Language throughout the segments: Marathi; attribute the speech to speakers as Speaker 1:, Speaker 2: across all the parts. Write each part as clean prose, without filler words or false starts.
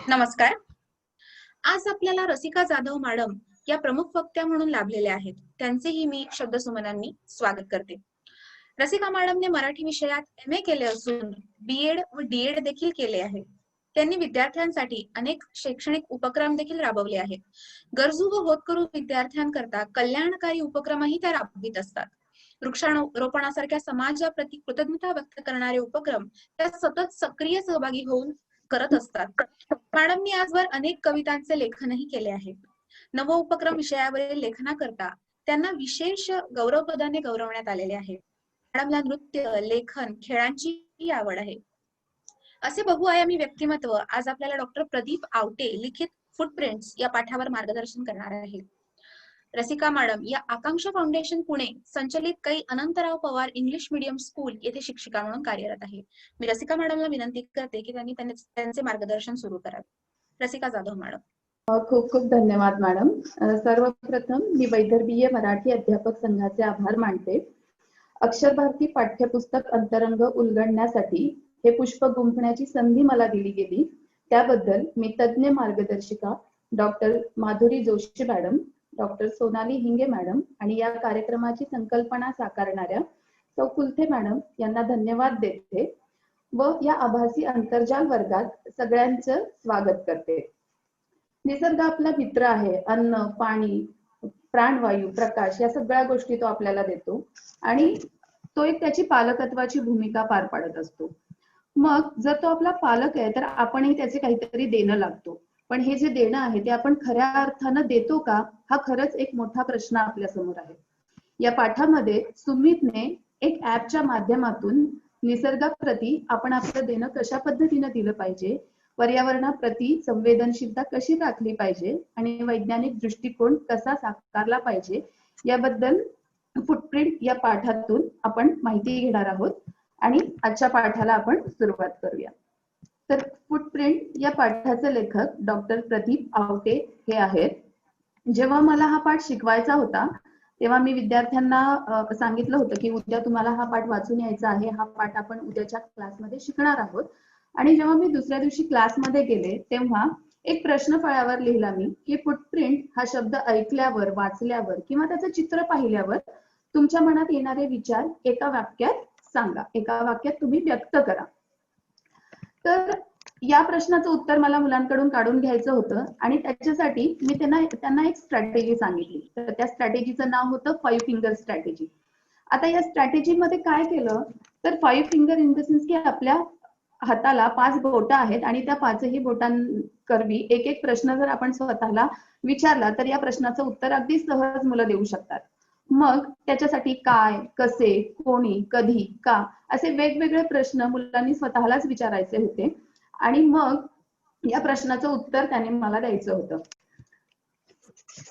Speaker 1: नमस्कार. आज आपल्याला रसिका जाधव मॅडम या प्रमुख वक्त्या म्हणून लाभलेल्या आहेत. त्यांचेही मी शब्दसुमनांनी स्वागत करते. रसिका मॅडमने मराठी विषयात MA केले असून BEd व DEd देखील केले आहे. त्यांनी विद्यार्थ्यांसाठी अनेक शैक्षणिक उपक्रम देखील राबवले आहेत. गरजू व होतकरू विद्यार्थ्यांकरता कल्याणकारी उपक्रमही त्या राबवित असतात. वृक्षारोपणासारख्या समाजाप्रती कृतज्ञता व्यक्त करणारे उपक्रम त्या सतत सक्रिय सहभागी होऊन करत असतात. मॅडमनी आजवर अनेक कवितांचे लेखनही केले आहे. नव उपक्रम विषयावरील लेखनाकरता त्यांना विशेष गौरवपदाने गौरवण्यात आलेले आहे. मॅडमला नृत्य, लेखन, खेळांची आवड आहे. असे बहुआयामी व्यक्तिमत्व आज आपल्याला डॉक्टर प्रदीप आवटे लिखित फुटप्रिंट्स या पाठावर मार्गदर्शन करणार आहे. रसिका मॅडम या आकांक्षा फाउंडेशन पुणे संचलित कै Anantrao Pawar English medium school येथे शिक्षिका म्हणून कार्यरत आहे. मी रसिका मॅडमला विनंती करते की त्यांनी त्यांचे मार्गदर्शन सुरू करावे. रसिका जाधव मॅडम.
Speaker 2: खूप खूप धन्यवाद मॅडम. सर्वप्रथम मी वैदर्भीय मराठी अध्यापक संघाचे आभार मानते. अक्षर भारती पाठ्यपुस्तक अंतरंग उलगडण्यासाठी हे पुष्प गुंफण्याची संधी मला दिली गेली त्याबद्दल मी तज्ञ मार्गदर्शिका doctor Madhuri Joshi madam, doctor Sonali Hinge madam आणि या कार्यक्रमाची संकल्पना साकारणाऱ्या सौ कुलथे मॅडम यांना धन्यवाद देते व या आभासी आंतरजाल वर्गात सगळ्यांचं स्वागत करते. निसर्ग आपला मित्र आहे. अन्न, पाणी, प्राणवायू, प्रकाश या सगळ्या गोष्टी तो आपल्याला देतो आणि तो एक त्याची पालकत्वाची भूमिका पार पाडत असतो. मग जर तो आपला पालक आहे तर आपणही त्याचे काहीतरी देणं लागतो. पण हे जे देणं आहे ते आपण खऱ्या अर्थानं देतो का, हा खरंच एक मोठा प्रश्न आपल्या समोर आहे. या पाठामध्ये सुमितने एक ऍपच्या माध्यमातून निसर्गाप्रती आपण आपलं देणं कशा पद्धतीनं दिलं पाहिजे, पर्यावरणाप्रती संवेदनशीलता कशी राखली पाहिजे आणि वैज्ञानिक दृष्टिकोन कसा साकारला पाहिजे याबद्दल फुटप्रिंट या पाठातून आपण माहिती घेणार आहोत आणि आजच्या पाठाला आपण सुरुवात करूया. तर फुटप्रिंट या पाठाचे लेखक डॉक्टर प्रदीप आवटे हे आहेत. जेव्हा मला हा पाठ शिकवायचा होता तेव्हा मी विद्यार्थ्यांना सांगितलं होतं की उद्या तुम्हाला हा पाठ वाचून यायचा आहे. हा पाठ आपण उद्याच्या क्लासमध्ये शिकणार आहोत. आणि जेव्हा मी दुसऱ्या दिवशी क्लासमध्ये गेले तेव्हा एक प्रश्न फळ्यावर लिहिला मी की फुटप्रिंट हा शब्द ऐकल्यावर, वाचल्यावर किंवा त्याचं चित्र पाहिल्यावर तुमच्या मनात येणारे विचार एका वाक्यात सांगा, एका वाक्यात तुम्ही व्यक्त करा. तर या प्रश्नाचं उत्तर मला मुलांकडून काढून घ्यायचं होतं आणि त्याच्यासाठी मी त्यांना एक स्ट्रॅटेजी सांगितली. तर त्या स्ट्रॅटेजीचं नाव होतं 5 फिंगर स्ट्रॅटेजी. आता या स्ट्रॅटेजीमध्ये काय केलं तर 5 फिंगर इन द सेन्स की आपल्या हाताला 5 बोटं आहेत आणि त्या 5ही बोटांकरवी एक एक प्रश्न जर आपण स्वतःला विचारला तर या प्रश्नाचं उत्तर अगदी सहज मुलं देऊ शकतात. मग त्याच्यासाठी काय, कसे, कोणी, कधी, का असे वेगवेगळे प्रश्न मुलांनी स्वतःलाच विचारायचे होते आणि मग या प्रश्नाचं उत्तर त्याने मला द्यायचं होतं.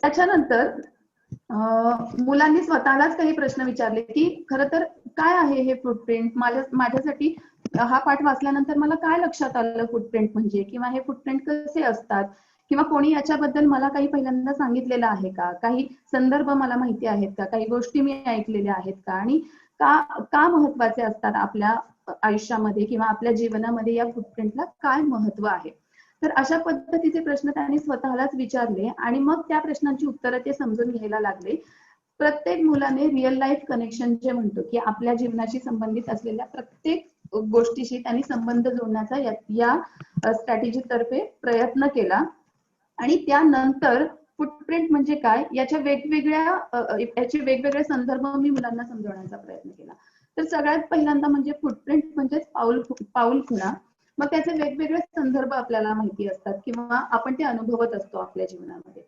Speaker 2: त्याच्यानंतर मुलांनी स्वतःलाच काही प्रश्न विचारले की खरं तर काय आहे हे फुटप्रिंट, माझ्यासाठी हा पाठ वाचल्यानंतर मला काय लक्षात आलं फुटप्रिंट म्हणजे, किंवा हे फुटप्रिंट कसे असतात, किंवा कोणी याच्याबद्दल मला काही पहिल्यांदा सांगितलेलं आहे का, काही संदर्भ मला माहिती आहेत का, काही गोष्टी मी ऐकलेल्या आहेत का आणि का महत्वाचे असतात आपल्या आयुष्यामध्ये किंवा आपल्या जीवनामध्ये या फुटप्रिंटला काय महत्व आहे. तर अशा पद्धतीचे प्रश्न त्यांनी स्वतःलाच विचारले आणि मग त्या प्रश्नांची उत्तरं ते समजून घ्यायला लागले. प्रत्येक मुलाने रिअल लाईफ कनेक्शन जे म्हणतो की आपल्या जीवनाशी संबंधित असलेल्या प्रत्येक गोष्टीशी त्यांनी संबंध जोडण्याचा या स्ट्रॅटेजी तर्फे प्रयत्न केला आणि त्यानंतर फुटप्रिंट म्हणजे काय याचे वेगवेगळे संदर्भ मी मुलांना समजवण्याचा प्रयत्न केला. तर सगळ्यात पहिल्यांदा म्हणजे फुटप्रिंट म्हणजेच पाऊल खुणा. मग त्याचे वेगवेगळे संदर्भ आपल्याला माहिती असतात किंवा आपण ते अनुभवत असतो आपल्या जीवनामध्ये.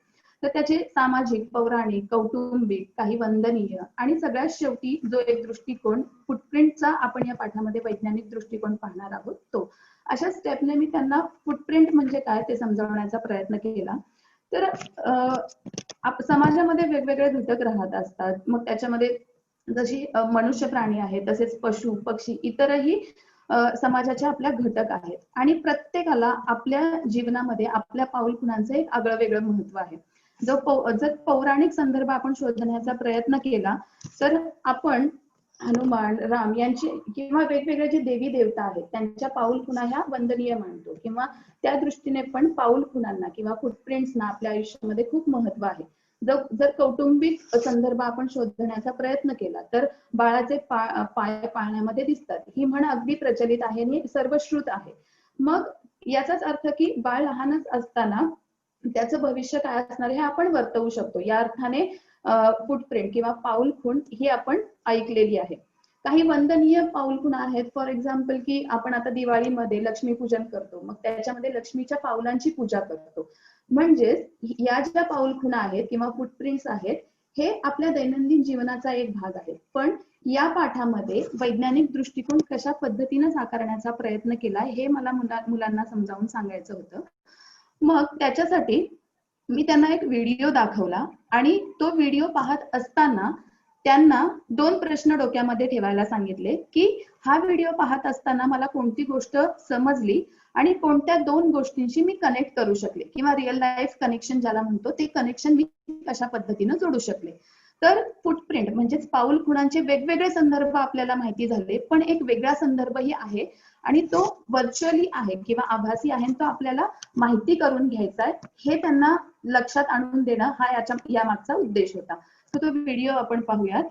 Speaker 2: तर त्याचे सामाजिक, पौराणिक, कौटुंबिक, काही वंदनीय आणि सगळ्यात शेवटी जो एक दृष्टिकोन फुटप्रिंटचा आपण या पाठामध्ये वैज्ञानिक दृष्टिकोन पाहणार आहोत तो. अशा स्टेपने मी त्यांना फुटप्रिंट म्हणजे काय ते समजावण्याचा प्रयत्न केला. तर समाजामध्ये वेगवेगळे घटक राहत असतात. मग त्याच्यामध्ये जशी मनुष्य प्राणी आहे तसेच पशु पक्षी इतरही समाजाचे आपल्या घटक आहेत आणि प्रत्येकाला आपल्या जीवनामध्ये आपल्या पाऊलखुणांचं एक आगळं वेगळं महत्व आहे. जर पौराणिक संदर्भ आपण शोधण्याचा प्रयत्न केला तर आपण हनुमान, राम यांची किंवा वेगवेगळे जे देवी देवता आहेत त्यांच्या पाऊल खुणा ह्या वंदनीय मानतो, किंवा त्या दृष्टीने पण पाऊल खुणांना किंवा फुटप्रिंट्सना आपल्या आयुष्यामध्ये खूप महत्व आहे. जर कौटुंबिक संदर्भ आपण शोधण्याचा प्रयत्न केला तर बाळाचे पाय पाळण्यामध्ये दिसतात, ही म्हण अगदी प्रचलित आहे आणि सर्वश्रुत आहे. मग याचाच अर्थ की बाळ लहानच असताना त्याचं भविष्य काय असणार हे आपण वर्तवू शकतो. या अर्थाने फुटप्रिंट किंवा पाऊल खूण ही आपण ऐकलेली आहे. काही वंदनीय पाऊल खुणा आहेत. फॉर एक्झाम्पल की आपण आता दिवाळीमध्ये लक्ष्मीपूजन करतो, मग त्याच्यामध्ये लक्ष्मीच्या पावलांची पूजा करतो. म्हणजेच या ज्या पाऊल खुणा आहेत किंवा फुटप्रिंट्स आहेत हे आपल्या दैनंदिन जीवनाचा एक भाग आहे. पण या पाठामध्ये वैज्ञानिक दृष्टिकोन कशा पद्धतीने साकारण्याचा प्रयत्न केलाय हे मला मुलांना समजावून सांगायचं होतं. मग त्याच्यासाठी मी त्यांना एक व्हिडिओ दाखवला आणि तो व्हिडिओ पाहत असताना त्यांना 2 प्रश्न डोक्यामध्ये ठेवायला सांगितले की हा व्हिडिओ पाहत असताना मला कोणती गोष्ट समजली आणि कोणत्या 2 गोष्टींशी मी कनेक्ट करू शकले किंवा रिअल लाईफ कनेक्शन ज्याला म्हणतो ते कनेक्शन मी कशा पद्धतीने जोडू शकले. तर फुटप्रिंट म्हणजेच पाऊल खुणांचे वेगवेगळे संदर्भ आपल्याला माहिती झाले, पण एक वेगळा संदर्भही आहे आणि तो व्हर्च्युअली आहे किंवा आभासी आहे, तो आपल्याला माहिती करून घ्यायचा आहे हे त्यांना लक्षात आणून देणं हा या मागचा उद्देश होता. तर तो व्हिडिओ आपण पाहूयात.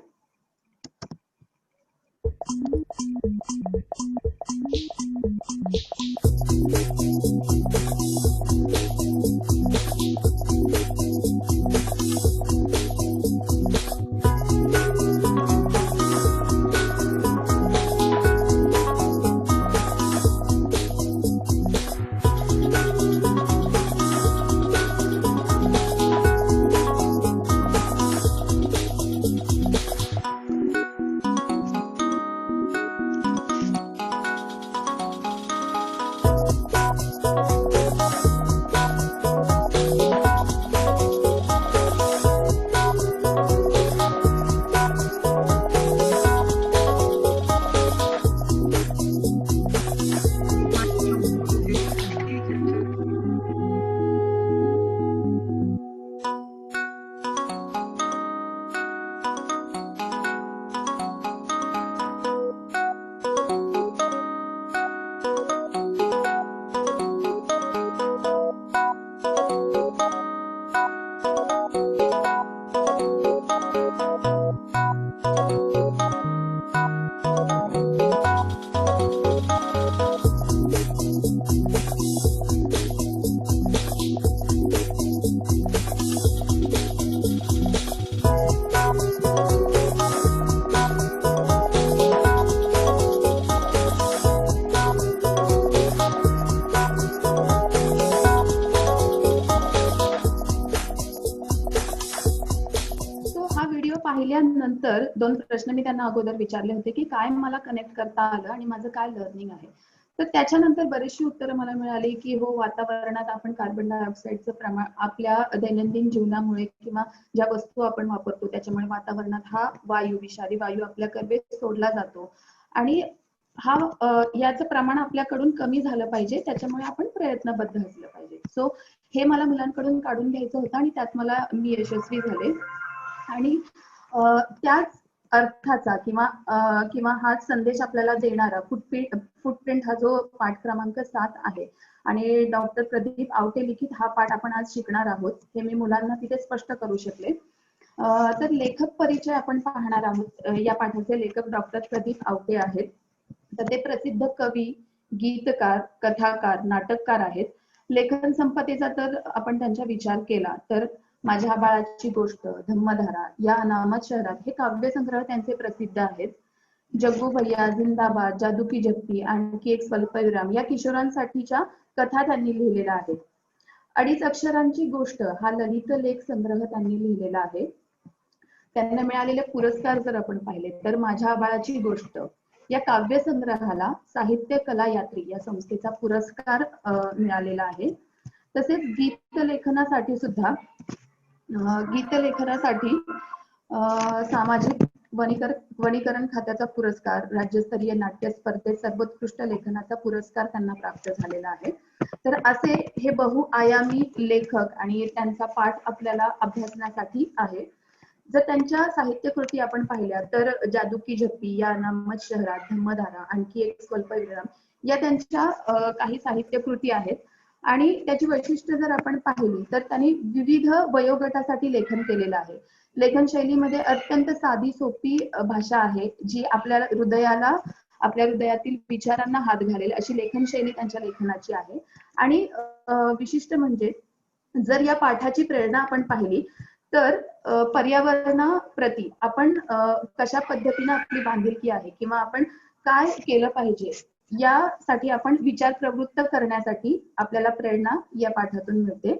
Speaker 2: पाहिल्यानंतर 2 प्रश्न मी त्यांना अगोदर विचारले होते की काय मला कनेक्ट करता आलं आणि माझं काय लर्निंग आहे. तर त्याच्यानंतर बरीचशी उत्तरं मला मिळाली की हो, वातावरणात आपण कार्बन डायऑक्साईडचं प्रमाण आपल्या दैनंदिन जीवनामुळे किंवा ज्या वस्तू आपण वापरतो त्याच्यामुळे वातावरणात हा वायू, विषारी वायू आपल्या कर्वेत सोडला जातो आणि याचं प्रमाण आपल्याकडून कमी झालं पाहिजे, त्याच्यामुळे आपण प्रयत्नबद्ध असलं पाहिजे. सो हे मला मुलांकडून काढून घ्यायचं होतं आणि त्यात मी यशस्वी झाले. आणि त्याच अर्थाचा किंवा हा संदेश आपल्याला देणारा फुटप्रिंट हा जो पाठ क्रमांक 7 आहे आणि डॉक्टर प्रदीप आवटे लिखित हा पाठ आपण आज शिकणार आहोत, हे मी मुलांना तिथे स्पष्ट करू शकले. तर लेखक परिचय आपण पाहणार आहोत. या पाठाचे लेखक डॉक्टर प्रदीप आवटे आहेत. तर ते प्रसिद्ध कवी, गीतकार, कथाकार, नाटककार आहेत. लेखन संपदेचा तर आपण त्यांचा विचार केला तर माझ्या बाळाची गोष्ट, धम्मधारा या अनामत शहरात हे काव्यसंग्रह त्यांचे प्रसिद्ध आहेत. जग्गू भैया, जिंदाबाद, जादू की झप्पी, आणखी एक स्वल्पविराम या किशोरांसाठीच्या कथा त्यांनी लिहिलेल्या आहेत. 2.5 अक्षरांची गोष्ट हा ललित लेख संग्रह त्यांनी लिहिलेला आहे. त्यांना मिळालेले पुरस्कार जर आपण पाहिले तर माझ्या बाळाची गोष्ट या काव्यसंग्रहाला साहित्य कला यात्री या संस्थेचा पुरस्कार मिळालेला आहे. तसेच गीतलेखनासाठी सामाजिक वनीकरण खात्याचा पुरस्कार, राज्यस्तरीय नाट्य स्पर्धेत सर्वोत्कृष्ट लेखनाचा पुरस्कार त्यांना प्राप्त झालेला आहे. तर असे हे बहुआयामी लेखक आणि त्यांचा पाठ आपल्याला अभ्यासण्यासाठी आहे. जर त्यांच्या साहित्यकृती आपण पाहिल्या तर जादू की झप्पी, या अनामत शहरात, धम्मधारा, आणखी एक स्वल्पविराम, या त्यांच्या काही साहित्यकृती आहेत. आणि त्याची वैशिष्ट्य जर आपण पाहिली तर त्यांनी विविध वयोगटासाठी लेखन केलेलं आहे. लेखन शैलीमध्ये अत्यंत साधी सोपी भाषा आहे, जी आपल्या हृदयातील विचारांना हात घालेल अशी लेखन शैली त्यांच्या लेखनाची आहे. आणि विशिष्ट म्हणजे जर या पाठाची प्रेरणा आपण पाहिली तर पर्यावरणाप्रती आपण कशा पद्धतीने आपली बांधिलकी आहे किंवा आपण काय केलं पाहिजे यासाठी आपण विचार प्रवृत्त करण्यासाठी आपल्याला प्रेरणा या पाठातून मिळते.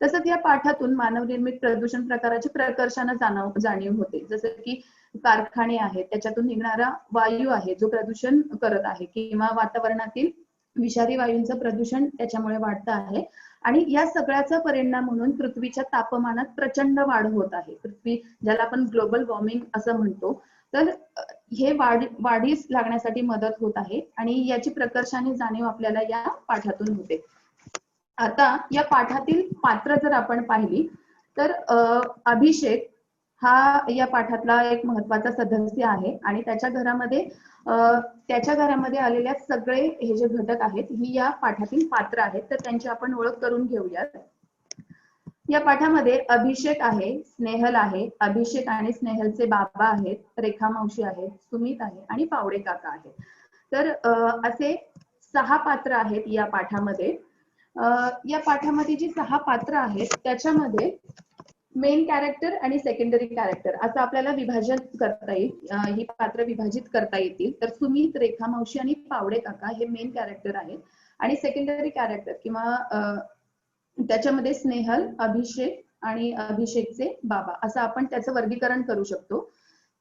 Speaker 2: तसंच या पाठातून मानवनिर्मित प्रदूषण प्रकाराची प्रकर्षानं जाणीव होते. जसं की कारखाने आहेत, त्याच्यातून निघणारा वायू आहे जो प्रदूषण करत आहे, किंवा वातावरणातील विषारी वायूंचं प्रदूषण त्याच्यामुळे वाढतं आहे. आणि या सगळ्याचा परिणाम म्हणून पृथ्वीच्या तापमानात प्रचंड वाढ होत आहे. पृथ्वी, ज्याला आपण ग्लोबल वॉर्मिंग असं म्हणतो, तर हे वाढीस लागण्यासाठी मदत होत आहे आणि याची प्रकर्षाने जाणीव आपल्याला या पाठातून होते. आता या पाठातील पात्र जर आपण पाहिली तर अभिषेक हा या पाठातला एक महत्वाचा सदस्य आहे आणि त्याच्या घरामध्ये आलेल्या सगळे हे जे घटक आहेत ही या पाठातील पात्र आहेत. तर त्यांची आपण ओळख करून घेऊयात. या पाठामध्ये अभिषेक आहे, स्नेहल आहे, अभिषेक आणि स्नेहलचे बाबा आहेत, रेखा मावशी आहेत, सुमित आहे आणि पावडे काका आहेत. तर असे 6 पात्र आहेत या पाठामध्ये. या पाठामध्ये जी 6 पात्र आहेत त्याच्यामध्ये मेन कॅरेक्टर आणि सेकंडरी कॅरेक्टर असं आपल्याला विभाजन करता येईल. ही पात्र विभाजित करता येतील. तर सुमित, रेखा मावशी आणि पावडे काका हे मेन कॅरेक्टर आहेत आणि सेकंडरी कॅरेक्टर किंवा त्याच्यामध्ये स्नेहल, अभिषेक आणि अभिषेकचे बाबा असं आपण त्याचं वर्गीकरण करू शकतो.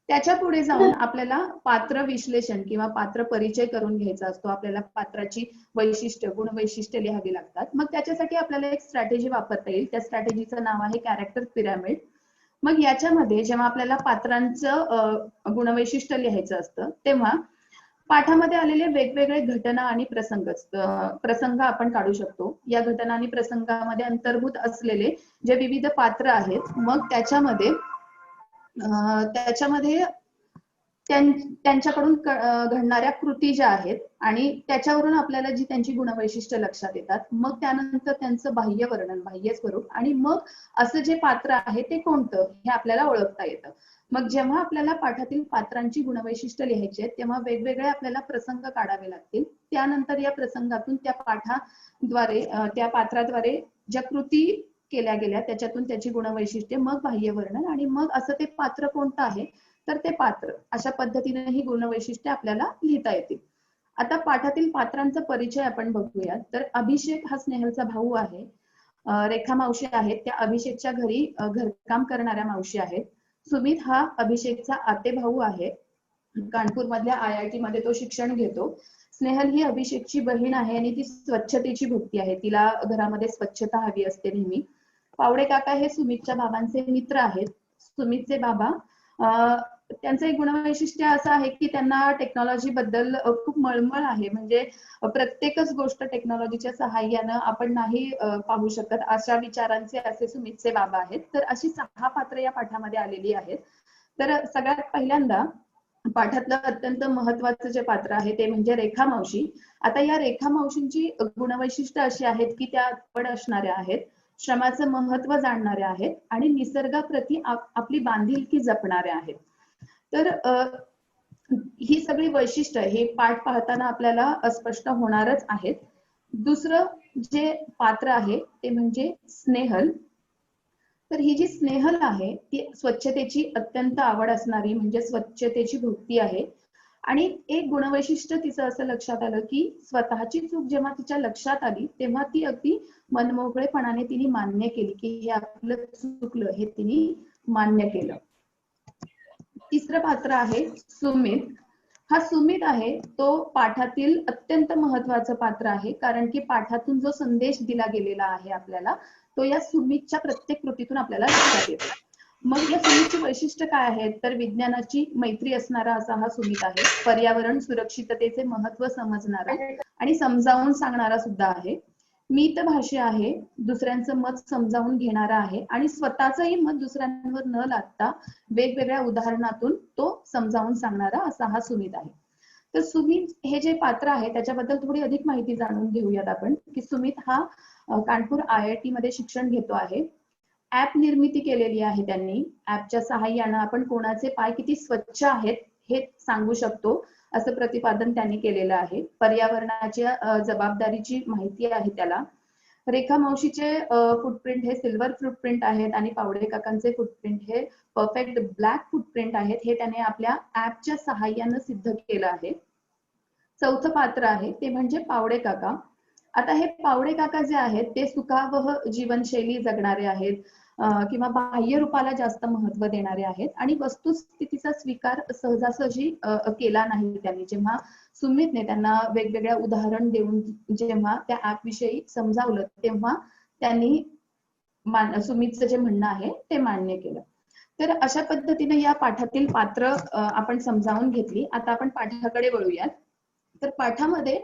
Speaker 2: त्याच्या पुढे जाऊन आपल्याला पात्र विश्लेषण किंवा पात्र परिचय करून घ्यायचा असतो. आपल्याला पात्राची वैशिष्ट्य, गुणवैशिष्ट्य लिहावी लागतात. मग त्याच्यासाठी आपल्याला एक स्ट्रॅटेजी वापरता येईल. त्या स्ट्रॅटेजीचं नाव आहे कॅरेक्टर पिरॅमिड. मग याच्यामध्ये जेव्हा आपल्याला पात्रांचं गुणवैशिष्ट्य लिहायचं असतं तेव्हा पाठामध्ये आलेले वेगवेगळे घटना आणि प्रसंग आपण काढू शकतो. या घटना आणि प्रसंगामध्ये अंतर्भूत असलेले जे विविध पात्र आहेत मग त्याच्यामध्ये त्यांच्याकडून घडणाऱ्या कृती ज्या आहेत आणि त्याच्यावरून आपल्याला जी त्यांची गुणवैशिष्ट्य लक्षात येतात. मग त्यानंतर त्यांचं बाह्य वर्णन, बाह्य स्वरूप आणि मग असं जे पात्र आहे ते कोणतं हे आपल्याला ओळखता येतं. मग जेव्हा आपल्याला पाठातील पात्रांची गुणवैशिष्ट्य लिहायची आहेत तेव्हा वेगवेगळे आपल्याला प्रसंग काढावे लागतील. त्यानंतर या प्रसंगातून त्या पात्राद्वारे ज्या कृती केल्या गेल्या त्याच्यातून त्याची गुणवैशिष्ट्ये, मग बाह्य वर्णन आणि मग असं ते पात्र कोणतं आहे तर ते पात्र, अशा पद्धतीने ही गुणवैशिष्ट्ये आपल्याला लिहिता येतील. आता पाठातील पात्रांचा परिचय आपण बघूयात. तर अभिषेक हा स्नेहलचा भाऊ आहे. रेखा मावशी आहेत, त्या अभिषेकच्या घरी घरकाम करणाऱ्या मावशी आहेत. सुमित हा अभिषेकचा आते भाऊ आहे. कानपूर मधल्या IIT मध्ये तो शिक्षण घेतो. स्नेहल ही अभिषेकची बहीण आहे आणि ती स्वच्छतेची भक्ती आहे. तिला घरामध्ये स्वच्छता हवी असते नेहमी. पावडे काका हे सुमितच्या बाबांचे मित्र आहेत. सुमितचे बाबा त्यांचं एक गुणवैशिष्ट्य असं आहे की त्यांना टेक्नॉलॉजी बद्दल खूप मळमळ आहे. म्हणजे प्रत्येकच गोष्ट टेक्नॉलॉजीच्या सहाय्यानं आपण नाही पाहू शकत अशा विचारांचे असे सुमितचे बाबा आहेत. तर अशी 6 पात्र या पाठामध्ये आलेली आहेत. तर सगळ्यात पहिल्यांदा पाठातलं अत्यंत महत्वाचं जे पात्र आहे ते म्हणजे रेखा मावशी. आता या रेखा मावशींची गुणवैशिष्ट्य अशी आहेत की त्या अटपट असणाऱ्या आहेत, श्रमाचं महत्व जाणणाऱ्या आहेत आणि निसर्गाप्रती आपली बांधिलकी जपणाऱ्या आहेत. तर ही सगळी वैशिष्ट्य हे पाठ पाहताना आपल्याला अस्पष्ट होणारच आहेत. दुसरं जे पात्र आहे ते म्हणजे स्नेहल. तर ही जी स्नेहल आहे ती स्वच्छतेची अत्यंत आवड असणारी, म्हणजे स्वच्छतेची भक्ती आहे. आणि एक गुणवैशिष्ट्य तिचं असं लक्षात आलं की स्वतःची चूक जेव्हा तिच्या लक्षात आली तेव्हा ती अगदी मनमोकळेपणाने तिने मान्य केली की हे आपलं चुकलं, हे तिने मान्य केलं. तिसरं पात्र आहे सुमित. हा सुमित आहे तो पाठातील अत्यंत महत्वाचं पात्र आहे, कारण की पाठातून जो संदेश दिला गेलेला आहे आपल्याला तो या सुमितच्या प्रत्येक कृतीतून आपल्याला लक्षात येतो. मग या सुमितची वैशिष्ट्य काय आहेत तर विज्ञानाची मैत्री असणारा असा हा सुमित आहे. पर्यावरण सुरक्षिततेचे महत्व समजणारा आणि समजावून सांगणारा सुद्धा आहे. मितभाषी आहे, दुसऱ्यांचं मत समजावून घेणारा आहे आणि स्वतःचंही मत दुसऱ्यांवर न लादता वेगवेगळ्या उदाहरणातून तो समजावून सांगणारा असा हा सुमित आहे. तर सुमित हे जे पात्र आहे त्याच्याबद्दल थोडी अधिक माहिती जाणून घेऊयात आपण, की सुमित हा कानपूर IIT मध्ये शिक्षण घेतो आहे. ऍप निर्मिती केलेली आहे त्यांनी. ऍपच्या सहाय्यानं आपण कोणाचे पाय किती स्वच्छ आहेत हे सांगू शकतो असं प्रतिपादन त्यांनी केलेलं आहे. पर्यावरणाच्या जबाबदारीची माहिती आहे त्याला. रेखा मावशीचे फुटप्रिंट हे सिल्वर फुटप्रिंट आहेत आणि पावडे काकांचे फुटप्रिंट हे परफेक्ट ब्लॅक फुटप्रिंट आहेत. हे त्याने आपल्या ऍपच्या सहाय्यानं सिद्ध केलं आहे. चौथं पात्र आहे ते म्हणजे पावडे काका. आता हे पावडे काका जे आहेत ते सुखावह जीवनशैली जगणारे आहेत किंवा बाह्य रूपाला जास्त महत्व देणारे आहेत आणि वस्तुस्थितीचा स्वीकार सहजासहजी केला नाही त्यांनी. जेव्हा सुमितने त्यांना वेगवेगळ्या उदाहरण देऊन जेव्हा त्या ऍप विषयी समजावलं तेव्हा त्यांनी सुमितचं जे म्हणणं आहे ते मान्य केलं. तर अशा पद्धतीने या पाठातील पात्र आपण समजावून घेतली. आता आपण पाठाकडे वळूयात. तर पाठामध्ये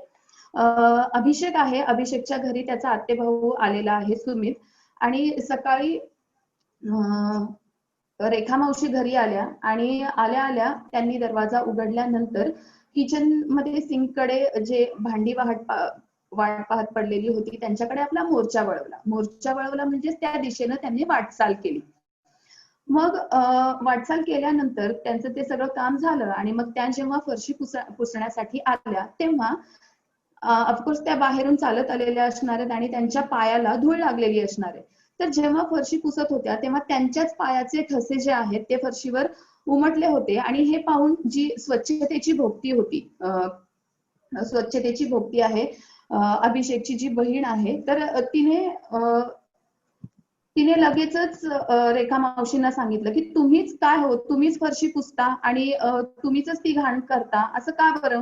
Speaker 2: अभिषेक आहे. अभिषेकच्या घरी त्याचा आत्तेभाऊ आलेला आहे सुमित आणि सकाळी रेखा मावशी घरी आल्या आणि आल्या आल्या त्यांनी दरवाजा उघडल्यानंतर किचन मध्ये सिंक कडे जे भांडी वाट पाहत पडलेली होती त्यांच्याकडे आपला मोर्चा वळवला म्हणजे त्या दिशेनं त्यांनी वाटचाल केली. मग वाटचाल केल्यानंतर त्यांचं ते सगळं काम झालं आणि मग त्या जेव्हा फरशी पुसण्यासाठी आल्या तेव्हा ऑफकोर्स त्या बाहेरून चालत आलेल्या असणार आहेत आणि त्यांच्या पायाला धूळ लागलेली असणार आहे. तर जेव्हा फरशी पुसत होत्या तेव्हा त्यांच्याच पायाचे ठसे जे आहेत ते फरशीवर उमटले होते आणि हे पाहून जी स्वच्छतेची भोगती आहे अभिषेकची जी बहीण आहे तर तिने लगेचच रेखा मावशींना सांगितलं की तुम्हीच काय हो, तुम्हीच फरशी पुसता आणि तुम्हीच ती घाण करता असं का बरं.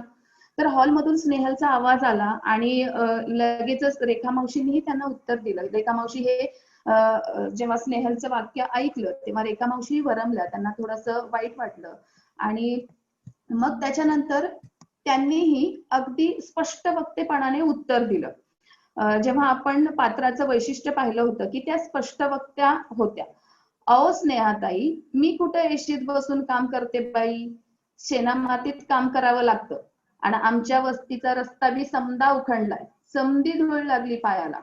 Speaker 2: तर हॉलमधून स्नेहलचा आवाज आला आणि लगेचच रेखा मावशींनीही त्यांना उत्तर दिलं. रेखा मावशी हे जेव्हा स्नेहलचं वाक्य ऐकलं तेव्हा रेखा मावशी वरमल्या, त्यांना थोडंसं वाईट वाटलं आणि मग त्याच्यानंतर त्यांनीही अगदी स्पष्ट वक्तेपणाने उत्तर दिलं. जेव्हा आपण पात्राचं वैशिष्ट्य पाहिलं होतं की त्या स्पष्ट वक्त्या होत्या. अहो स्नेहाताई, मी कुठे एशीत बसून काम करते बाई, शेणामातीत काम करावं लागतं आणि आमच्या वस्तीचा रस्ता बी समदा उखंडलाय, समधी धूळ लागली पायाला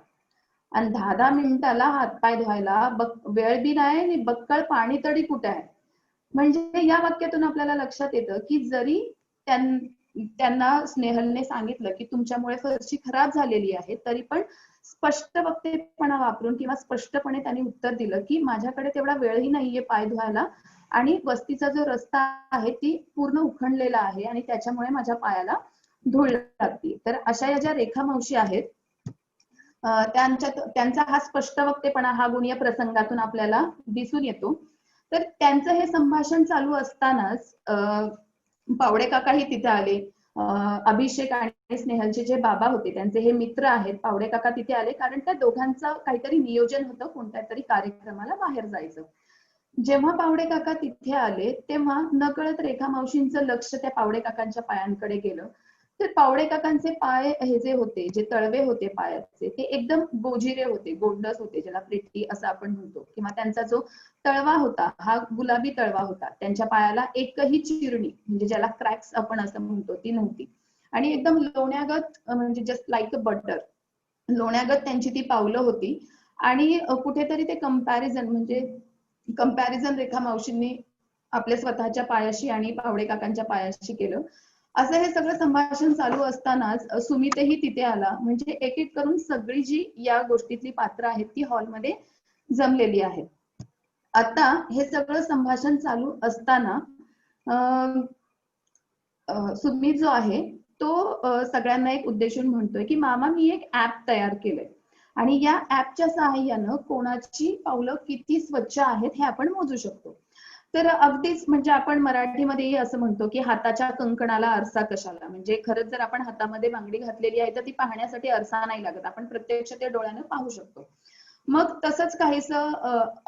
Speaker 2: आणि 10-10 मिनिटाला हातपाय धुवायला वेळ बी नाही आणि बक्कळ पाणी तरी कुठे आहे. म्हणजे या वाक्यातून आपल्याला लक्षात येतं की जरी त्यांना स्नेहलने सांगितलं की तुमच्यामुळे फरशी खराब झालेली आहे तरी पण स्पष्ट वक्तेपणा वापरून किंवा स्पष्टपणे त्यांनी उत्तर दिलं की माझ्याकडे तेवढा वेळही नाहीये पाय धुवायला आणि वस्तीचा जो रस्ता आहे ती पूर्ण उखंडलेला आहे आणि त्याच्यामुळे माझ्या पायाला धूळ लागते. तर अशा या ज्या रेखा मावशी आहेत त्यांचा हा स्पष्ट वक्तेपणा हा गुण या प्रसंगातून आपल्याला दिसून येतो. तर त्यांचं हे संभाषण चालू असतानाच पावडे काकाही तिथे आले. अभिषेक आणि स्नेहलचे जे बाबा होते त्यांचे हे मित्र आहेत पावडे काका तिथे आले कारण त्या दोघांचं काहीतरी नियोजन होतं कोणत्या तरी कार्यक्रमाला बाहेर जायचं. जेव्हा पावडे काका तिथे आले तेव्हा नकळत रेखा मावशींचं लक्ष त्या पावडे काकांच्या पायांकडे गेलं. तर पावडे काकांचे पाय हे जे होते, जे तळवे होते पायाचे ते एकदम गोजिरे होते, गोंडस होते, ज्याला प्रिटी असं आपण म्हणतो किंवा त्यांचा जो तळवा होता हा गुलाबी तळवा होता. त्यांच्या पायाला एकही चिरणी म्हणजे ज्याला क्रॅक्स आपण असं म्हणतो ती नव्हती आणि एकदम लोण्यागत म्हणजे जस्ट लाईक अ बटर लोण्यागत त्यांची ती पावलं होती आणि कुठेतरी ते कंपॅरिझन रेखा मावशींनी आपल्या स्वतःच्या पायाशी आणि पावडे काकांच्या पायाशी केलं. असं हे सगळं संभाषण चालू असतानाच सुमितही तिथे आला. म्हणजे एक एक करून सगळी जी या गोष्टीतली पात्र आहेत ती हॉलमध्ये जमलेली आहेत. आता हे सगळं संभाषण चालू असताना सुमित जो आहे तो सगळ्यांना एक उद्देशून म्हणतोय की मामा मी एक ऍप तयार केलंय आणि या ऍपच्या सहाय्यानं कोणाची पावलं किती स्वच्छ आहेत हे आपण मोजू शकतो. तर अगदीच म्हणजे आपण मराठीमध्येही असं म्हणतो की हाताच्या कंकणाला आरसा कशाला. म्हणजे खरंच जर आपण हातामध्ये बांगडी घातलेली आहे तर ती पाहण्यासाठी आरसा नाही लागत, आपण प्रत्यक्ष ते डोळ्यानं पाहू शकतो. मग तसंच काहीसं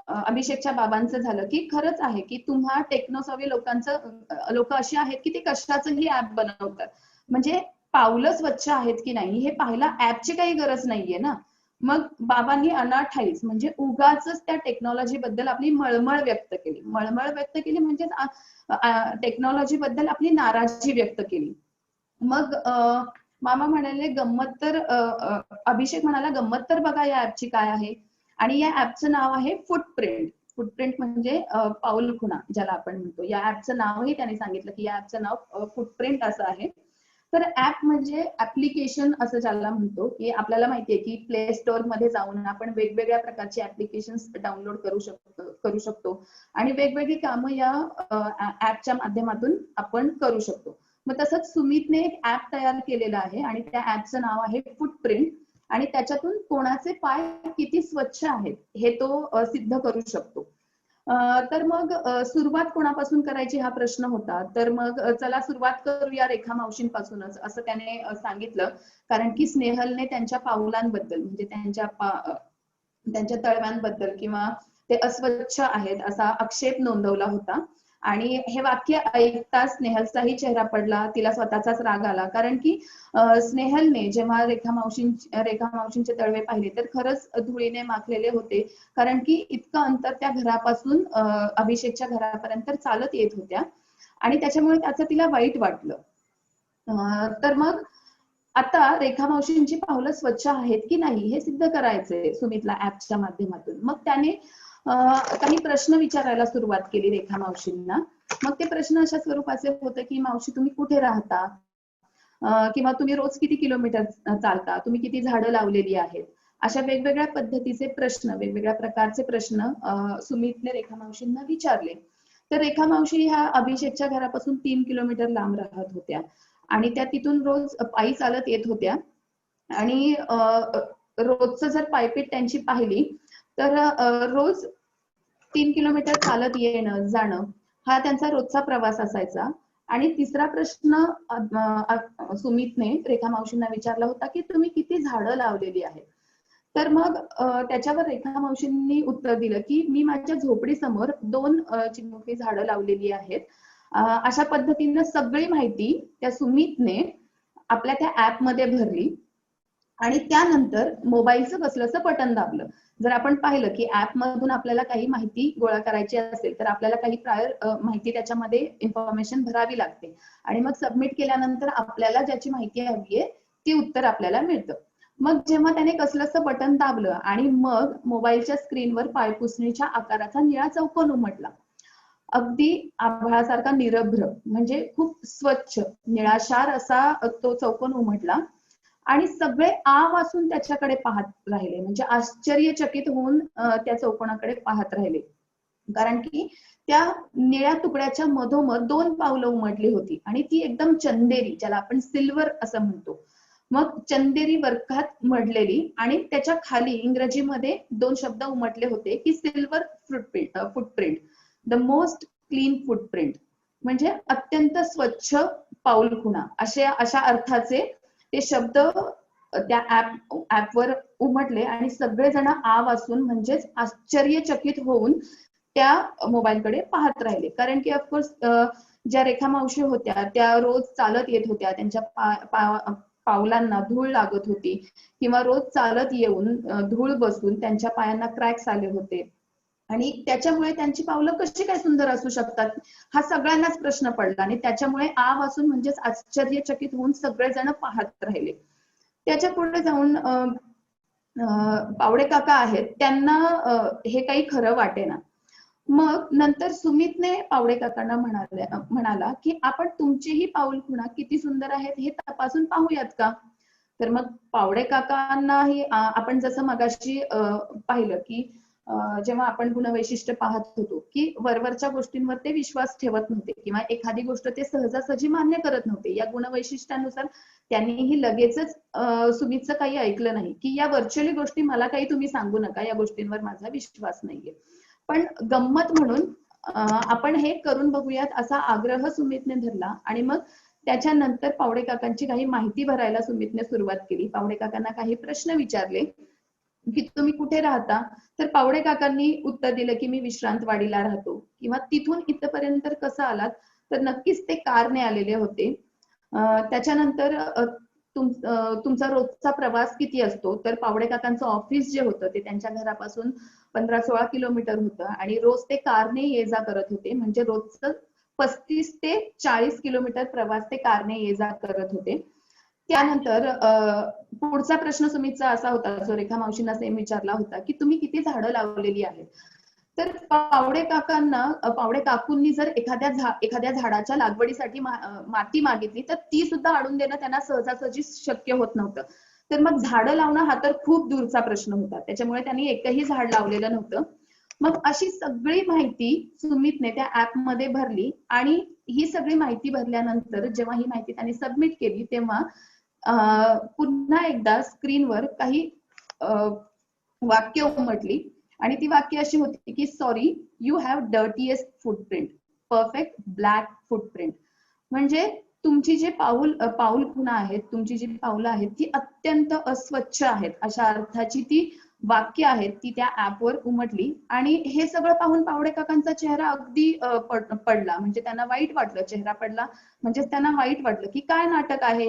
Speaker 2: अभिषेकच्या बाबांचं झालं की खरंच आहे की तुम्हा टेक्नोसॉवी लोक अशी आहेत की ते कशाचंही ऍप बनवतात. म्हणजे पावलं स्वच्छ आहेत की नाही हे पाहायला ऍपची काही गरज नाहीये ना. मग बाबांनी अनाठाईज म्हणजे उगाच त्या टेक्नॉलॉजी बद्दल आपली मळमळ व्यक्त केली. मळमळ व्यक्त केली म्हणजेच टेक्नॉलॉजी बद्दल आपली नाराजी व्यक्त केली. मग मामा म्हणाले गंमत तर अभिषेक म्हणाला गंमत तर बघा या ऍपची काय आहे. आणि या ऍपचं नाव आहे फुटप्रिंट. फुटप्रिंट म्हणजे पाऊलखुणा ज्याला आपण म्हणतो. या ऍपचं नावही त्याने सांगितलं की या ऍपचं नाव फुटप्रिंट असं आहे. तर ऍप म्हणजे ऍप्लिकेशन असं ज्याला म्हणतो, की आपल्याला माहितीये की प्ले स्टोअर मध्ये जाऊन आपण वेगवेगळ्या प्रकारचे ऍप्लिकेशन डाउनलोड करू शकतो आणि वेगवेगळी कामं या ऍपच्या माध्यमातून आपण करू शकतो. मग तसंच सुमितने एक ऍप तयार केलेलं आहे आणि त्या ऍपचं नाव आहे फुटप्रिंट आणि त्याच्यातून कोणाचे पाय किती स्वच्छ आहेत हे तो सिद्ध करू शकतो. तर मग सुरुवात कोणापासून करायची हा प्रश्न होता. तर मग चला सुरुवात करूया रेखा मावशींपासूनच असं त्याने सांगितलं. कारण की स्नेहलने त्यांच्या पावलांबद्दल म्हणजे त्यांच्या तळव्यांबद्दल किंवा ते अस्वच्छ आहेत असा आक्षेप नोंदवला होता. आणि हे वाक्य ऐकताच स्नेहलचाही चेहरा पडला. तिला स्वतःचाच राग आला. कारण की स्नेहलने जेव्हा रेखा मावशींचे तळवे पाहिले तर खरंच धुळीने माखलेले होते. कारण की इतकं अंतर त्या घरापासून अभिषेकच्या घरापर्यंत चालत येत होत्या आणि त्याच्यामुळे त्याचं तिला वाईट वाटलं. तर मग आता रेखा मावशींची पावलं स्वच्छ आहेत की नाही हे सिद्ध करायचंय सुमितला ऍपच्या माध्यमातून. मग त्याने काही प्रश्न विचारायला सुरुवात केली रेखा मावशींना. मग ते प्रश्न अशा स्वरूपाचे होते की मावशी तुम्ही कुठे राहता, किंवा तुम्ही रोज किती किलोमीटर चालता, तुम्ही किती झाडं लावलेली आहेत. अशा वेगवेगळ्या पद्धतीचे प्रश्न, वेगवेगळ्या प्रकारचे प्रश्न सुमितने रेखा मावशींना विचारले. तर रेखा मावशी ह्या अभिषेकच्या घरापासून 3 किलोमीटर लांब राहत होत्या आणि त्या तिथून रोज पायी चालत येत होत्या. आणि रोजचं जर पायपीट त्यांची पाहिली तर रोज 3 किलोमीटर चालत येणं जाणं हा त्यांचा रोजचा प्रवास असायचा. आणि तिसरा प्रश्न सुमितने रेखा मावशींना विचारला होता की तुम्ही किती झाडं लावलेली आहेत. तर मग त्याच्यावर रेखा मावशींनी उत्तर दिलं की मी माझ्या झोपडीसमोर 2 चिमुकली झाडं लावलेली आहेत. अशा पद्धतीनं सगळी माहिती त्या सुमितने आपल्या त्या ऍप मध्ये भरली आणि त्यानंतर मोबाईलचं कसलंसं बटन दाबलं. जर आपण पाहिलं की ऍप मधून आपल्याला काही माहिती गोळा करायची असेल तर आपल्याला काही प्रायर माहिती त्याच्यामध्ये इन्फॉर्मेशन भरावी लागते आणि मग सबमिट केल्यानंतर आपल्याला ज्याची माहिती हवी आहे ती उत्तर आपल्याला मिळतं. मग जेव्हा त्याने कसलंसं बटन दाबलं आणि मग मोबाईलच्या स्क्रीनवर पायपुसणीच्या आकाराचा निळा चौकोन उमटला. अगदी आभाळासारखा निरभ्र म्हणजे खूप स्वच्छ निळाशार असा तो चौकोन उमटला आणि सगळे आ वासून त्याच्याकडे पाहत राहिले. म्हणजे आश्चर्यचकित होऊन त्या चौकोनाकडे पाहत राहिले. कारण की त्या निळ्या तुकड्याच्या मधोमध 2 पावलं उमटली होती आणि ती एकदम चंदेरी ज्याला आपण सिल्वर असं म्हणतो. मग चंदेरी वर्गात मढलेली आणि त्याच्या खाली इंग्रजीमध्ये 2 शब्द उमटले होते की silver footprint the most clean footprint म्हणजे अत्यंत स्वच्छ पाऊलखुणा अशा अर्थाचे ते शब्द त्या ऍपवर उमटले आणि सगळेजण आ वासून म्हणजेच आश्चर्यचकित होऊन त्या मोबाईलकडे पाहत राहिले. कारण की ऑफकोर्स ज्या रेखा मावशी होत्या त्या रोज चालत येत होत्या, त्यांच्या पावलांना धूळ लागत होती किंवा रोज चालत येऊन धूळ बसून त्यांच्या पायांना क्रॅक्स आले होते आणि त्याच्यामुळे त्यांची पावलं कशी काय सुंदर असू शकतात हा सगळ्यांनाच प्रश्न पडला आणि त्याच्यामुळे आ वासून म्हणजेच आश्चर्यचकित होऊन सगळेजण पाहत राहिले. त्याच्या पुढे जाऊन पावडे काका आहेत त्यांना हे काही खरं वाटेना. मग नंतर सुमितने पावडे काकांना म्हणाला की आपण तुमचीही पाऊलखुणा किती सुंदर आहेत हे तपासून पाहूयात का. तर मग पावडे काकांनाही आपण जसं मगाशी पाहिलं की जेव्हा आपण गुणवैशिष्ट्य पाहत होतो की वरवरच्या गोष्टींवर ते विश्वास ठेवत नव्हते किंवा एखादी गोष्ट ते सहजासहजी मान्य करत नव्हते. या गुणवैशिष्ट्यानुसार त्यांनीही लगेचच सुमितचं काही ऐकलं नाही की या व्हर्च्युअली गोष्टी मला काही तुम्ही सांगू नका, या गोष्टींवर माझा विश्वास नाहीये. पण गंमत म्हणून आपण हे करून बघूयात असा आग्रह सुमितने धरला आणि मग त्याच्यानंतर पावडे काकांची काही माहिती भरायला सुमितने सुरुवात केली. पावडे काकांना काही प्रश्न विचारले की तुम्ही कुठे राहता. तर पावडे काकांनी उत्तर दिलं की मी विश्रांतवाडीला राहतो किंवा तिथून इथपर्यंत कसं आलात तर नक्कीच ते कारने आलेले होते. त्याच्यानंतर तुमचा रोजचा प्रवास किती असतो. तर पावडे काकांचं ऑफिस जे होतं ते त्यांच्या घरापासून 15-16 किलोमीटर होतं आणि रोज ते कारने ये जा करत होते. म्हणजे रोजचं 35 ते 40 किलोमीटर प्रवास ते कारने ये जा करत होते. त्यानंतर पुढचा प्रश्न सुमितचा असा होता, जो रेखा मावशींना सेम विचारला होता, की तुम्ही किती झाडं लावलेली आहेत. तर पावडे काकूंनी जर एखाद्या झाडाच्या लागवडीसाठी माती मागितली तर ती सुद्धा आणून देणं त्यांना सहजासहजी शक्य होत नव्हतं. तर मग झाडं लावणं हा तर खूप दूरचा प्रश्न होता. त्याच्यामुळे त्यांनी एकही झाड लावलेलं नव्हतं. मग अशी सगळी माहिती सुमितने त्या ऍपमध्ये भरली आणि ही सगळी माहिती भरल्यानंतर जेव्हा ही माहिती त्यांनी सबमिट केली तेव्हा पुन्हा एकदा स्क्रीनवर काही वाक्य उमटली आणि ती वाक्य अशी होती की sorry you have dirtiest footprint, perfect black footprint. म्हणजे तुमची जे पाऊल खुणा आहेत, तुमची जी पावलं आहेत ती अत्यंत अस्वच्छ आहेत, अशा अर्थाची ती वाक्य आहेत ती त्या ऍपवर उमटली. आणि हे सगळं पाहून पावडे काकांचा चेहरा अगदी पडला. म्हणजे त्यांना वाईट वाटलं. चेहरा पडला म्हणजे त्यांना वाईट वाटलं की काय नाटक आहे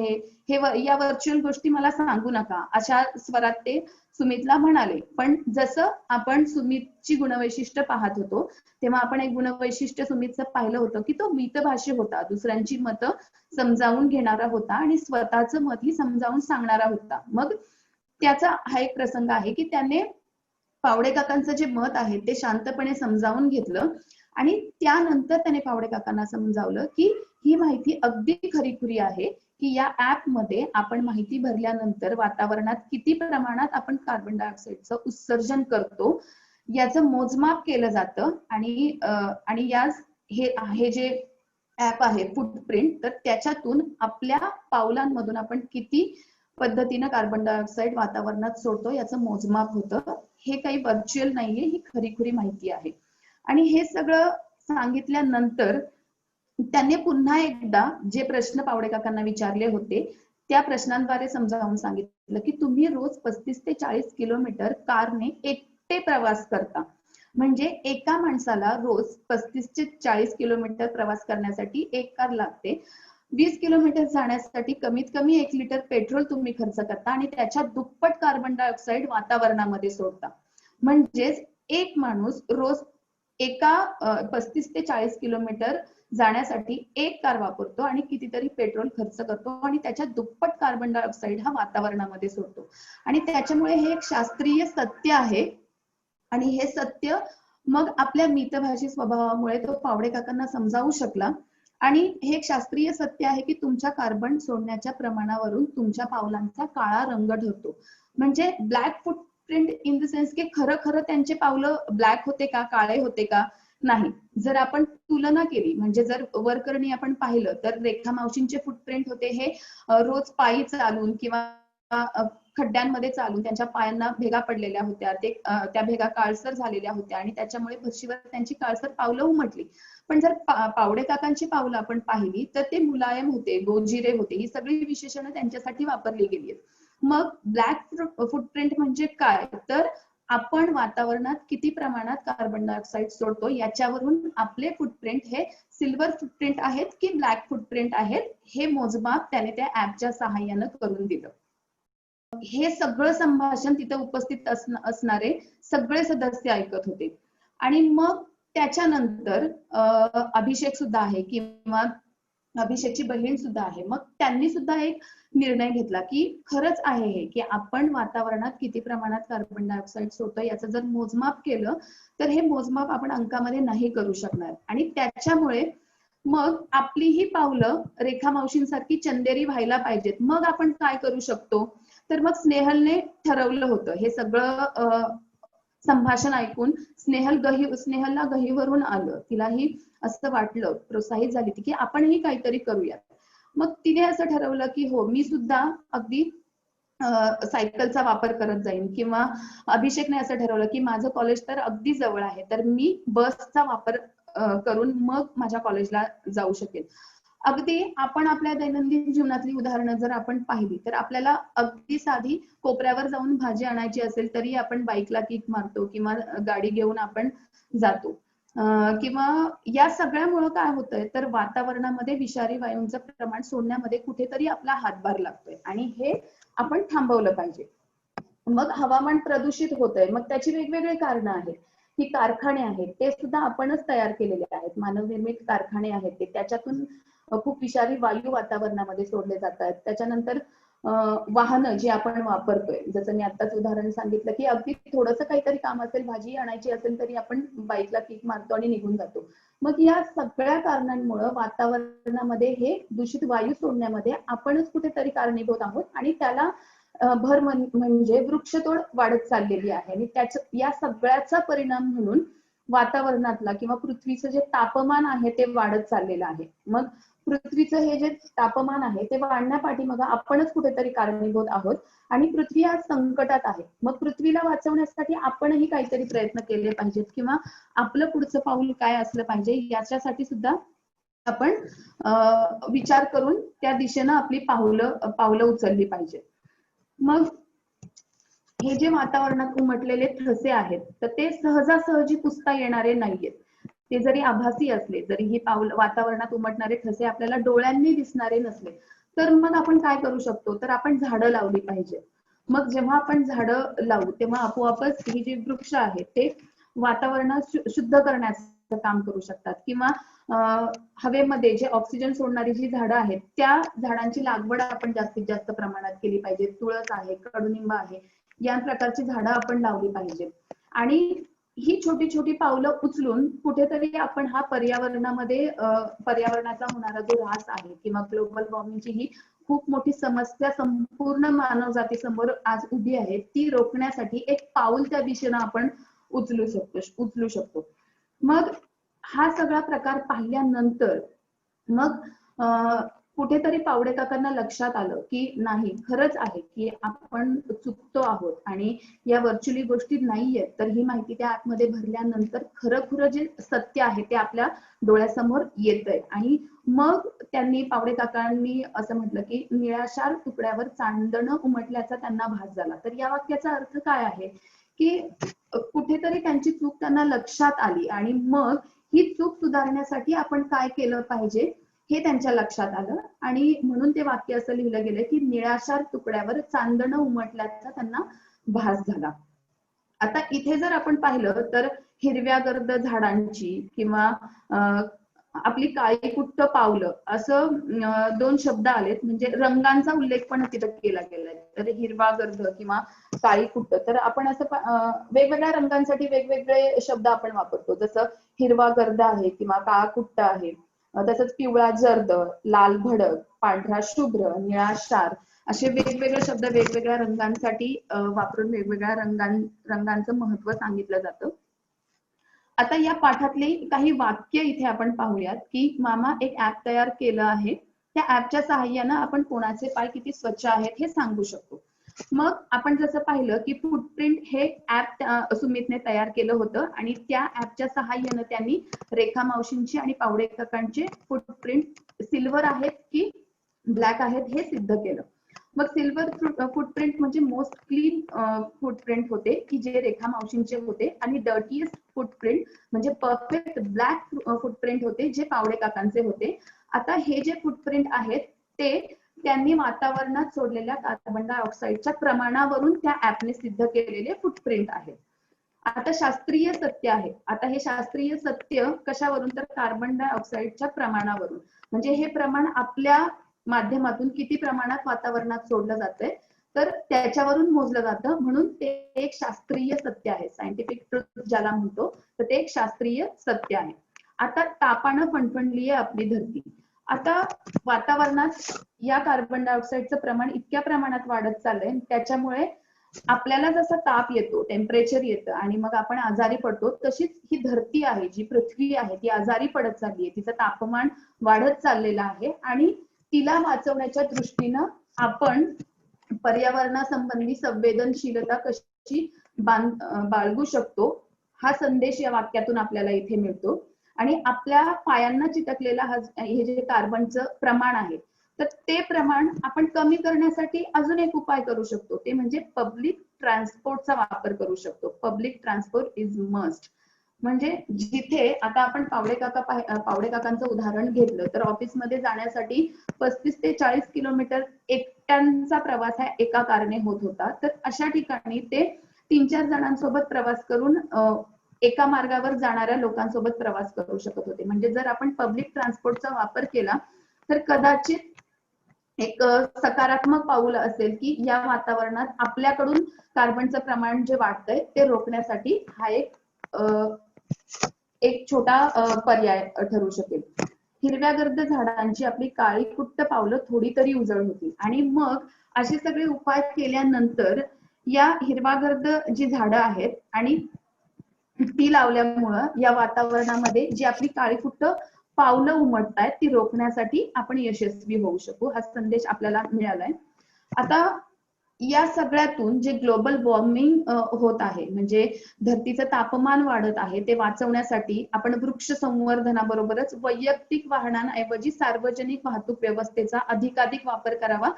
Speaker 2: हे या व्हर्च्युअल गोष्टी मला सांगू नका, अशा स्वरात ते सुमितला म्हणाले. पण जसं आपण सुमितची गुणवैशिष्ट्य पाहत होतो तेव्हा आपण एक गुणवैशिष्ट्य सुमितचं पाहिलं होतं की तो मितभाषी होता, दुसऱ्यांची मतं समजावून घेणारा होता आणि स्वतःचं मतही समजावून सांगणारा होता. मग त्याचा हा एक प्रसंग आहे की त्याने पावडे काकांचं जे मत आहे ते शांतपणे समजावून घेतलं आणि त्यानंतर त्याने पावडे काकांना समजावलं की ही माहिती अगदी खरीखुरी आहे की या ऍप मध्ये आपण माहिती भरल्यानंतर वातावरणात किती प्रमाणात आपण कार्बन डायऑक्साईडचं उत्सर्जन करतो याचं मोजमाप केलं जातं. आणि हे जे ऍप आहे फुटप्रिंट, तर त्याच्यातून आपल्या पावलांमधून आपण किती पद्धतीनं कार्बन डायऑक्साईड वातावरणात सोडतो याचं मोजमाप होतं. हे काही व्हर्च्युअल नाहीये, ही खरीखुरी माहिती आहे. आणि हे सगळं सांगितल्यानंतर त्यांनी पुन्हा एकदा जे प्रश्न पावडे काकांना विचारले होते त्या प्रश्नांद्वारे समजावून सांगितलं की तुम्ही रोज 35 ते 40 किलोमीटर कारने एकटे प्रवास करता. म्हणजे एका माणसाला रोज 35 ते 40 किलोमीटर प्रवास करण्यासाठी एक कार लागते. 20 किलोमीटर जाण्यासाठी कमीत कमी 1 लिटर पेट्रोल तुम्ही खर्च करता आणि त्याच्या दुप्पट कार्बन डायऑक्साईड वातावरणामध्ये सोडता. म्हणजेच एक माणूस रोज एका 35 ते 40 किलोमीटर जाण्यासाठी एक कार वापरतो आणि कितीतरी पेट्रोल खर्च करतो आणि त्याच्या दुप्पट कार्बन डायऑक्साईड हा वातावरणामध्ये सोडतो. आणि त्याच्यामुळे हे एक शास्त्रीय सत्य आहे. आणि हे सत्य मग आपल्या मितभाषी स्वभावामुळे तो पावडे काकांना समजावू शकला. आणि हे एक शास्त्रीय सत्य आहे की तुमच्या कार्बन सोडण्याच्या प्रमाणावरून तुमच्या पावलांचा काळा रंग ठरतो. म्हणजे black footprint in the sense की खरं त्यांचे पावलं ब्लॅक होते का, काळे होते का, नाही. जर आपण तुलना केली म्हणजे जर वरकरणी आपण पाहिलं तर रेखा मावशींचे फुटप्रिंट होते हे रोज पायी चालून किंवा खड्ड्यांमध्ये चालून त्यांच्या पायांना भेगा पडलेल्या होत्या, त्या भेगा काळसर झालेल्या होत्या आणि त्याच्यामुळे फरशीवर त्यांची काळसर पावलं उमटली. पण जर पावडे काकांची पावलं आपण पाहिली तर ते मुलायम होते, गोजिरे होते. ही सगळी विशेषणं त्यांच्यासाठी वापरली गेली आहेत. मग ब्लॅक फुटप्रिंट म्हणजे काय, तर आपण वातावरणात किती प्रमाणात कार्बन डायऑक्साईड सोडतो याच्यावरून आपले फुटप्रिंट हे सिल्वर फुटप्रिंट आहेत की ब्लॅक फुटप्रिंट आहेत हे मोजमाप त्याने त्या ऍपच्या सहाय्यानं करून दिलं. हे सगळं संभाषण तिथे उपस्थित असणारे सगळे सदस्य ऐकत होते. आणि मग त्याच्यानंतर अभिषेक सुद्धा आहे किंवा अभिषेकची बहीण सुद्धा आहे. मग त्यांनी सुद्धा एक निर्णय घेतला की खरंच आहे हे की आपण वातावरणात किती प्रमाणात कार्बन डायऑक्साईड सोडतो याचं जर मोजमाप केलं तर हे मोजमाप आपण अंकामध्ये नाही करू शकणार. आणि त्याच्यामुळे मग आपली ही पावलं रेखा मावशींसारखी चंदेरी व्हायला पाहिजेत. मग आपण काय करू शकतो, तर मग स्नेहलने ठरवलं होतं हे सगळं संभाषण ऐकून स्नेहलला गहीवरून आलं. तिलाही असं वाटलं, प्रोत्साहित झाली ती की आपणही काहीतरी करूयात. मग तिने असं ठरवलं की हो मी सुद्धा अगदी सायकलचा वापर करत जाईन. किंवा अभिषेकने असं ठरवलं की माझं कॉलेज तर अगदी जवळ आहे तर मी बसचा वापर करून मग माझ्या कॉलेजला जाऊ शकेल. अगदी आपण आपल्या दैनंदिन जीवनातली उदाहरणं जर आपण पाहिली तर आपल्याला अगदी साधी कोपऱ्यावर जाऊन भाजी आणायची असेल तरी आपण बाईकला किक मारतो किंवा गाडी घेऊन आपण जातो. किंवा या सगळ्यामुळं काय होतंय तर वातावरणामध्ये विषारी वायूंचं प्रमाण सोडण्यामध्ये कुठेतरी आपला हातभार लागतोय आणि हे आपण थांबवलं पाहिजे. मग हवामान प्रदूषित होतंय, मग त्याची वेगवेगळी कारणं आहेत. ही कारखाने आहेत ते सुद्धा आपणच तयार केलेले आहेत, मानवनिर्मित कारखाने आहेत ते, त्याच्यातून खूप विषारी वायू वातावरणामध्ये सोडले जात आहेत. त्याच्यानंतर वाहनं जी आपण वापरतोय, जसं मी आताच उदाहरण सांगितलं की अगदी थोडंसं काहीतरी काम असेल, भाजी आणायची असेल तरी आपण बाईकला किक मारतो आणि निघून जातो. मग या सगळ्या कारणांमुळे वातावरणामध्ये हे दूषित वायू सोडण्यामध्ये आपणच कुठेतरी कारणीभूत आहोत आणि त्याला भर म्हणजे वृक्षतोड वाढत चाललेली आहे आणि या सगळ्याचा परिणाम म्हणून वातावरणातला किंवा पृथ्वीचं जे तापमान आहे ते वाढत चाललेलं आहे. मग पृथ्वीचं हे जे तापमान आहे ते वाढण्यापाठीमागे आपणच कुठेतरी कारणीभूत आहोत आणि पृथ्वी आज संकटात आहे. मग पृथ्वीला वाचवण्यासाठी आपणही काहीतरी प्रयत्न केले पाहिजेत किंवा आपलं पुढचं पाऊल काय असलं पाहिजे याच्यासाठी सुद्धा आपण विचार करून त्या दिशेनं आपली पावलं उचलली पाहिजेत. मग हे जे वातावरणात उमटलेले ठसे आहेत तर ते सहजासहजी पुसता येणारे नाहीयेत. ते जरी आभासी असले, जरी ही वातावरणात उमटणारे ठसे आपल्याला डोळ्यांनी दिसणारे नसले, तर मग आपण काय करू शकतो तर आपण झाडं लावली पाहिजे. मग जेव्हा आपण झाडं लावू तेव्हा आपोआपच ही जी वृक्ष आहेत ते वातावरणात शुद्ध करण्याचं काम करू शकतात किंवा हवेमध्ये जे ऑक्सिजन सोडणारी जी झाडं आहेत त्या झाडांची लागवड आपण जास्तीत जास्त प्रमाणात केली पाहिजे. तुळस आहे, कडुनिंब आहे, या प्रकारची झाडं आपण लावली पाहिजेत. आणि ही छोटी छोटी पावलं उचलून कुठेतरी आपण हा पर्यावरणाचा होणारा जो ऱ्हास आहे किंवा ग्लोबल वॉर्मिंगची ही खूप मोठी समस्या संपूर्ण मानवजातीसमोर आज उभी आहे, ती रोखण्यासाठी एक पाऊल त्या दिशेनं आपण उचलू शकतो. मग हा सगळा प्रकार पाहिल्यानंतर मग कुठेतरी पावडे काकांना लक्षात आलं की नाही, खरंच आहे की आपण चुकतो आहोत आणि या व्हर्च्युअली गोष्टी नाहीयेत. तर ही माहिती त्या ऍपमध्ये भरल्यानंतर खरं जे सत्य आहे ते आपल्या डोळ्यासमोर येतंय आणि मग त्यांनी पावडे काकांनी असं म्हटलं की निळाशार तुकड्यावर चांदणं उमटल्याचा त्यांना भास झाला. तर या वाक्याचा अर्थ काय आहे की कुठेतरी त्यांची चूक त्यांना लक्षात आली आणि मग ही चूक सुधारण्यासाठी आपण काय केलं पाहिजे हे त्यांच्या लक्षात आलं आणि म्हणून ते वाक्य असं लिहिलं गेलं की निळाशार तुकड्यावर चांदणं उमटल्याचा त्यांना भास झाला. आता इथे जर आपण पाहिलं तर हिरव्यागर्द झाडांची किंवा आपली काळीकुट्ट पावलं असं दोन शब्द आलेत, म्हणजे रंगांचा उल्लेख पण तिथं केला गेलाय. तर हिरवागर्द किंवा काळीकुट्ट, तर आपण असं वेगवेगळ्या रंगांसाठी वेगवेगळे शब्द आपण वापरतो. जसं हिरवागर्द आहे किंवा काळाकुट्ट आहे, तसंच पिवळा जर्द, लाल भडक, पांढरा शुभ्र, निळा शार असे वेगवेगळे शब्द वेगवेगळ्या रंगांसाठी वापरून वेगवेगळ्या रंगांचं महत्व सांगितलं जातं. आता या पाठातले काही वाक्य इथे आपण पाहूयात की मामा एक ऍप तयार केलं आहे, त्या ऍपच्या सहाय्यानं आपण कोणाचे पाय किती स्वच्छ आहेत हे सांगू शकतो. मग आपण जसं पाहिलं की फुटप्रिंट हे ऍप सुमितने तयार केलं होतं आणि त्या ऍपच्या सहाय्यानं त्यांनी रेखा मावशींची आणि पावडे काकांचे फुटप्रिंट सिल्वर आहेत की ब्लॅक आहेत हे सिद्ध केलं. मग सिल्वर फुटप्रिंट म्हणजे मोस्ट क्लीन फुटप्रिंट होते की जे रेखा मावशींचे होते आणि डर्टीएस्ट फुटप्रिंट म्हणजे परफेक्ट ब्लॅक फुटप्रिंट होते जे पावडे काकांचे होते. आता हे जे फुटप्रिंट आहेत ते त्यांनी वातावरणात सोडलेल्या कार्बन डायऑक्साईडच्या प्रमाणावरून त्या ऍपने सिद्ध केलेले फुटप्रिंट आहेत. आता शास्त्रीय सत्य आहे. आता हे शास्त्रीय सत्य कशावरून तर कार्बन डायऑक्साईडच्या प्रमाणावरून, म्हणजे हे प्रमाण आपल्या माध्यमातून किती प्रमाणात वातावरणात सोडलं जातंय तर त्याच्यावरून मोजलं जातं, म्हणून ते एक शास्त्रीय सत्य आहे. सायंटिफिक ट्रुथ ज्याला म्हणतो तर ते एक शास्त्रीय सत्य आहे. आता तापानं फणफणली आहे आपली धरती. आता वातावरणात या कार्बन डायऑक्साईडचं प्रमाण इतक्या प्रमाणात वाढत चाललंय, त्याच्यामुळे आपल्याला जसा ताप येतो, टेम्परेचर येतं आणि मग आपण आजारी पडतो, तशीच ही धरती आहे, जी पृथ्वी आहे ती आजारी पडत चालली आहे, तिचं तापमान वाढत चाललेलं आहे आणि तिला वाचवण्याच्या दृष्टीनं आपण पर्यावरणासंबंधी संवेदनशीलता कशी बाळगू शकतो हा संदेश या वाक्यातून आपल्याला इथे मिळतो. आणि आपल्या पायांना चिटकलेला हे जे कार्बनचं प्रमाण आहे तर ते प्रमाण आपण कमी करण्यासाठी अजून एक उपाय करू शकतो, ते म्हणजे पब्लिक ट्रान्सपोर्टचा वापर करू शकतो. Public transport is must. म्हणजे जिथे आता आपण पावडे काकांचं उदाहरण घेतलं तर ऑफिसमध्ये जाण्यासाठी 35 ते 40 किलोमीटर एकट्यांचा प्रवास हा एका कारने होत होता. तर अशा ठिकाणी ते 3-4 जणांसोबत प्रवास करून एका मार्गावर जाणाऱ्या लोकांसोबत प्रवास करू शकत होते. म्हणजे जर आपण पब्लिक ट्रान्सपोर्टचा वापर केला तर कदाचित एक सकारात्मक पाऊल असेल की या वातावरणात आपल्याकडून कार्बनचं प्रमाण जे वाढतंय ते रोखण्यासाठी हा एक छोटा पर्याय ठरू शकेल. हिरव्यागर्द झाडांची आपली काळी कुट्ट पावलं थोडी तरी उजळ होती आणि मग असे सगळे उपाय केल्यानंतर या हिरवागर्द जी झाडं आहेत आणि ती लावल्यामुळं या वातावरणामध्ये जी आपली काळीकुट्ट पावलं उमटतायत ती रोखण्यासाठी आपण यशस्वी होऊ शकू, हा संदेश आपल्याला मिळालाय. आता या सगळ्यातून जे ग्लोबल वॉर्मिंग होत आहे, म्हणजे धरतीचं तापमान वाढत आहे, ते वाचवण्यासाठी आपण वृक्ष संवर्धनाबरोबरच वैयक्तिक वाहनांऐवजी सार्वजनिक वाहतूक व्यवस्थेचा अधिकाधिक वापर करावा,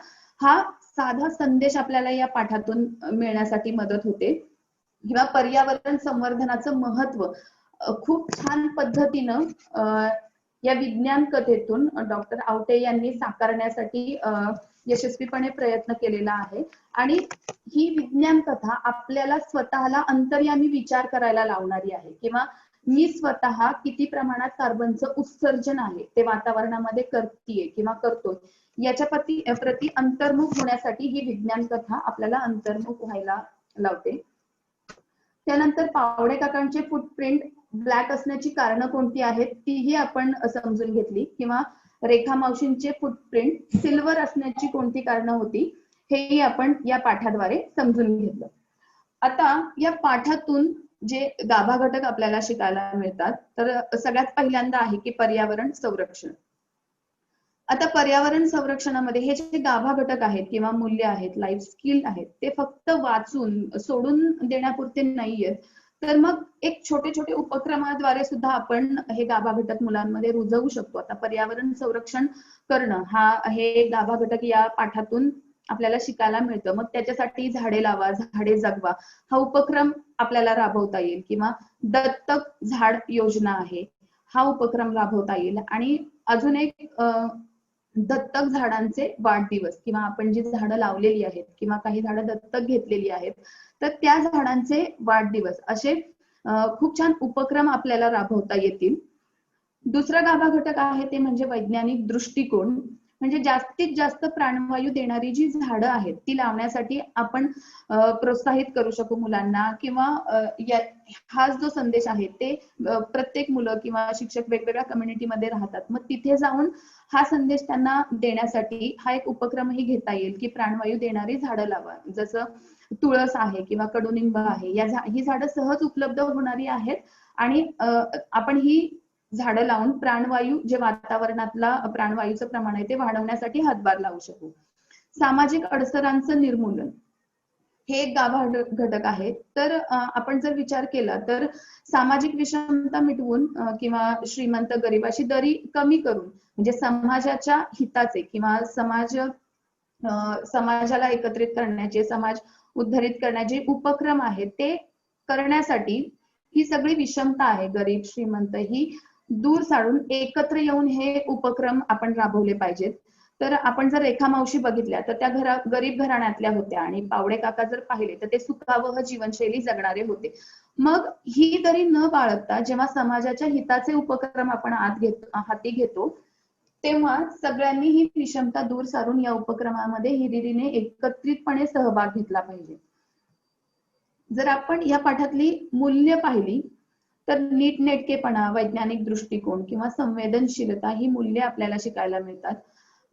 Speaker 2: हा साधा संदेश आपल्याला या पाठातून मिळण्यासाठी मदत होते. किंवा पर्यावरण संवर्धनाचं महत्व खूप छान पद्धतीनं या विज्ञान कथेतून डॉक्टर आवटे यांनी साकारण्यासाठी यशस्वीपणे प्रयत्न केलेला आहे. आणि ही विज्ञान कथा आपल्याला स्वतःला अंतर्यामी विचार करायला लावणारी आहे, किंवा मी स्वतः किती प्रमाणात कार्बनचं उत्सर्जन आहे ते वातावरणामध्ये करतीये किंवा करतोय याच्या प्रति अंतर्मुख होण्यासाठी ही विज्ञान कथा आपल्याला अंतर्मुख व्हायला लावते. त्यानंतर पावडे काकांचे फुटप्रिंट ब्लॅक असण्याची कारणं कोणती आहेत तीही आपण समजून घेतली, किंवा रेखा मावशींचे फुटप्रिंट सिल्वर असण्याची कोणती कारणं होती हेही आपण या पाठाद्वारे समजून घेतलं. आता या पाठातून जे गाभा घटक आपल्याला शिकायला मिळतात, तर सगळ्यात पहिल्यांदा आहे की पर्यावरण संरक्षण. आता पर्यावरण संरक्षणामध्ये हे जे गाभा घटक आहेत किंवा मूल्य आहेत, लाईफ स्किल आहेत, ते फक्त वाचून सोडून देण्यापुरते नाहीयेत, तर मग एक छोटे छोटे उपक्रमाद्वारे सुद्धा आपण हे गाभा घटक मुलांमध्ये रुजवू शकतो. आता पर्यावरण संरक्षण करणं हे गाभा घटक या पाठातून आपल्याला शिकायला मिळतं. मग त्याच्यासाठी झाडे लावा, झाडे जगवा हा उपक्रम आपल्याला राबवता येईल, किंवा दत्तक झाड योजना आहे हा उपक्रम राबवता येईल. आणि अजून एक दत्तक झाडांचे वाढदिवस, किंवा आपण जी झाडं लावलेली आहेत किंवा काही झाडं दत्तक घेतलेली आहेत तर त्या झाडांचे वाढदिवस, असे खूप छान उपक्रम आपल्याला राबवता येतील. दुसरा गाभा घटक आहे ते म्हणजे वैज्ञानिक दृष्टिकोन. म्हणजे जास्तीत जास्त प्राणवायू देणारी जी झाडं आहेत ती लावण्यासाठी आपण प्रोत्साहित करू शकू मुलांना, किंवा हा जो संदेश आहे ते प्रत्येक मुलं किंवा शिक्षक वेगवेगळ्या कम्युनिटीमध्ये राहतात, मग तिथे जाऊन हा संदेश त्यांना देण्यासाठी हा एक उपक्रमही घेता येईल की प्राणवायू देणारी झाडं लावा. जसं तुळस आहे किंवा कडुनिंब आहे, ही झाडं सहज उपलब्ध होणारी आहेत आणि आपण ही झाडं लावून प्राणवायू, जे वातावरणातला प्राणवायूचं प्रमाण आहे ते वाढवण्यासाठी हातभार लावू शकू. सामाजिक अडसरांचं निर्मूलन हे एक गाभा घटक आहे. तर आपण जर विचार केला तर सामाजिक विषमता मिटवून किंवा श्रीमंत गरिबाची दरी कमी करून, म्हणजे समाजाच्या हिताचे किंवा समाजाला एकत्रित करण्याचे, समाज उद्धरित करण्याचे उपक्रम आहेत ते करण्यासाठी ही सगळी विषमता आहे, गरीब श्रीमंत, ही दूर सारून एकत्र येऊन हे उपक्रम आपण राबवले पाहिजेत. तर आपण जर रेखा मावशी बघितल्या तर त्या गरीब घराण्यातल्या होत्या, आणि पावडे काका जर पाहिले तर ते सुखावह जीवनशैली जगणारे होते. मग ही दरी न बाळगता जेव्हा समाजाच्या हिताचे उपक्रम आपण हाती घेतो तेव्हा सगळ्यांनी ही विषमता दूर सारून या उपक्रमामध्ये हिरिरीने एकत्रितपणे सहभाग घेतला पाहिजे. जर आपण या पाठातली मूल्य पाहिली तर नीटनेटकेपणा, वैज्ञानिक दृष्टिकोन किंवा संवेदनशीलता ही मूल्य आपल्याला शिकायला मिळतात.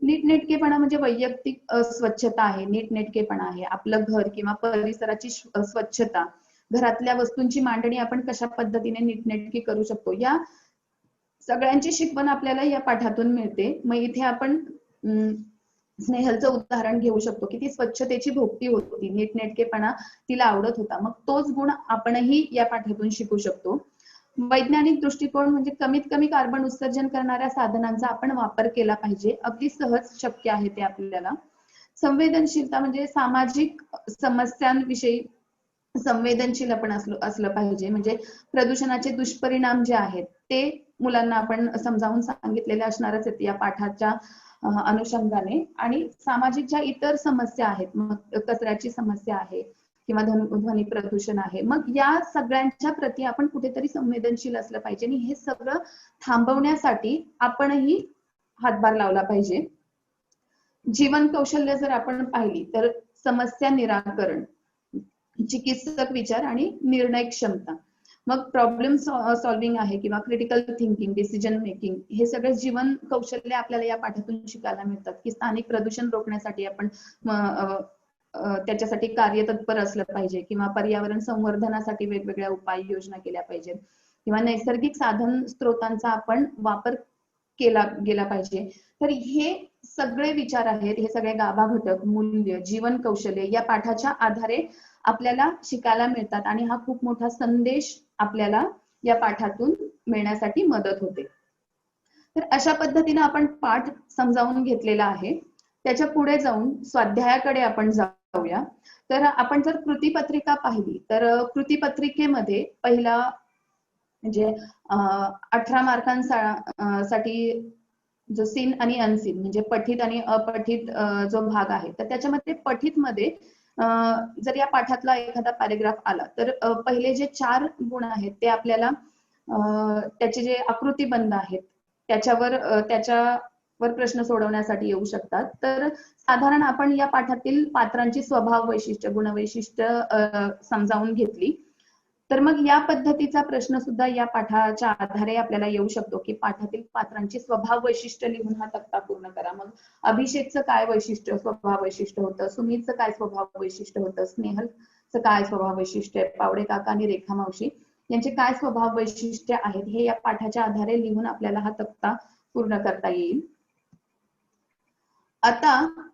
Speaker 2: नीटनेटकेपणा म्हणजे वैयक्तिक स्वच्छता आहे, नीटनेटकेपणा आहे आपलं घर किंवा परिसराची स्वच्छता, घरातल्या वस्तूंची मांडणी आपण कशा पद्धतीने नीटनेटकी करू शकतो, या सगळ्यांची शिकवण आपल्याला या पाठातून मिळते. मग इथे आपण स्नेहलचं उदाहरण घेऊ शकतो की ती स्वच्छतेची भोक्ती होती, नीटनेटकेपणा तिला आवडत होता, मग तोच गुण आपणही या पाठातून शिकू शकतो. वैज्ञानिक दृष्टिकोन म्हणजे कमीत कमी कार्बन उत्सर्जन करणाऱ्या साधनांचा आपण वापर केला पाहिजे, अगदी सहज शक्य आहे ते आपल्याला. संवेदनशीलता म्हणजे सामाजिक समस्यांविषयी संवेदनशील आपण असलं पाहिजे. म्हणजे प्रदूषणाचे दुष्परिणाम जे आहेत ते मुलांना आपण समजावून सांगितलेले असणारच आहेत या पाठाच्या अनुषंगाने. आणि सामाजिक ज्या इतर समस्या आहेत, मग कचऱ्याची समस्या आहे किंवा ध्वनी प्रदूषण आहे, मग या सगळ्यांच्या प्रती आपण कुठेतरी संवेदनशील असलं पाहिजे आणि हे सगळं थांबवण्यासाठी आपणही हातभार लावला पाहिजे. जीवन कौशल्य जर आपण पाहिली तर समस्या निराकरण, चिकित्सक विचार आणि निर्णय क्षमता, मग प्रॉब्लेम सॉल्व्हिंग आहे किंवा क्रिटिकल थिंकिंग, डिसिजन मेकिंग, हे सगळे जीवन कौशल्य आपल्याला या पाठातून शिकायला मिळतात. की स्थानिक प्रदूषण रोखण्यासाठी आपण त्याच्यासाठी कार्यतत्पर असलं पाहिजे किंवा पर्यावरण संवर्धनासाठी वेगवेगळ्या उपाययोजना केल्या पाहिजेत किंवा नैसर्गिक साधन स्त्रोतांचा आपण वापर केला गेला पाहिजे. तर हे सगळे विचार आहेत, हे सगळे गाभा घटक, मूल्य, जीवन कौशल्य या पाठाच्या आधारे आपल्याला शिकायला मिळतात आणि हा खूप मोठा संदेश आपल्याला या पाठातून मिळण्यासाठी मदत होते. तर अशा पद्धतीने आपण पाठ समजावून घेतलेला आहे. त्याच्या पुढे जाऊन स्वाध्यायाकडे आपण जाऊया. तर आपण जर कृतीपत्रिका पाहिली तर कृतीपत्रिकेमध्ये पहिला म्हणजे 18 मार्कांसाठी जो सीन आणि अनसीन म्हणजे पठित आणि अपठित जो भाग आहे, तर त्याच्यामध्ये पठित मध्ये जर या पाठातला एखादा पॅरेग्राफ आला तर पहिले जे 4 गुण आहेत ते आपल्याला त्याचे जे आकृतीबंध आहेत त्याच्यावर प्रश्न सोडवण्यासाठी येऊ शकतात. तर साधारण आपण या पाठातील पात्रांची स्वभाव वैशिष्ट्य, गुणवैशिष्ट्य समजावून घेतली. तर मग या पद्धतीचा प्रश्न सुद्धा या पाठाच्या आधारे आपल्याला येऊ शकतो की पाठातील पात्रांची स्वभाव वैशिष्ट्य लिहून हा तक्ता पूर्ण करा. मग अभिषेकचं काय वैशिष्ट्य स्वभाव वैशिष्ट्य होतं, सुमितचं काय स्वभाव वैशिष्ट्य होतं, स्नेहलचं काय स्वभाव वैशिष्ट्य आहे, पावडे काका आणि रेखा मावशी यांचे काय स्वभाव वैशिष्ट्य आहेत, हे या पाठाच्या आधारे लिहून आपल्याला हा तक्ता पूर्ण करता येईल. आता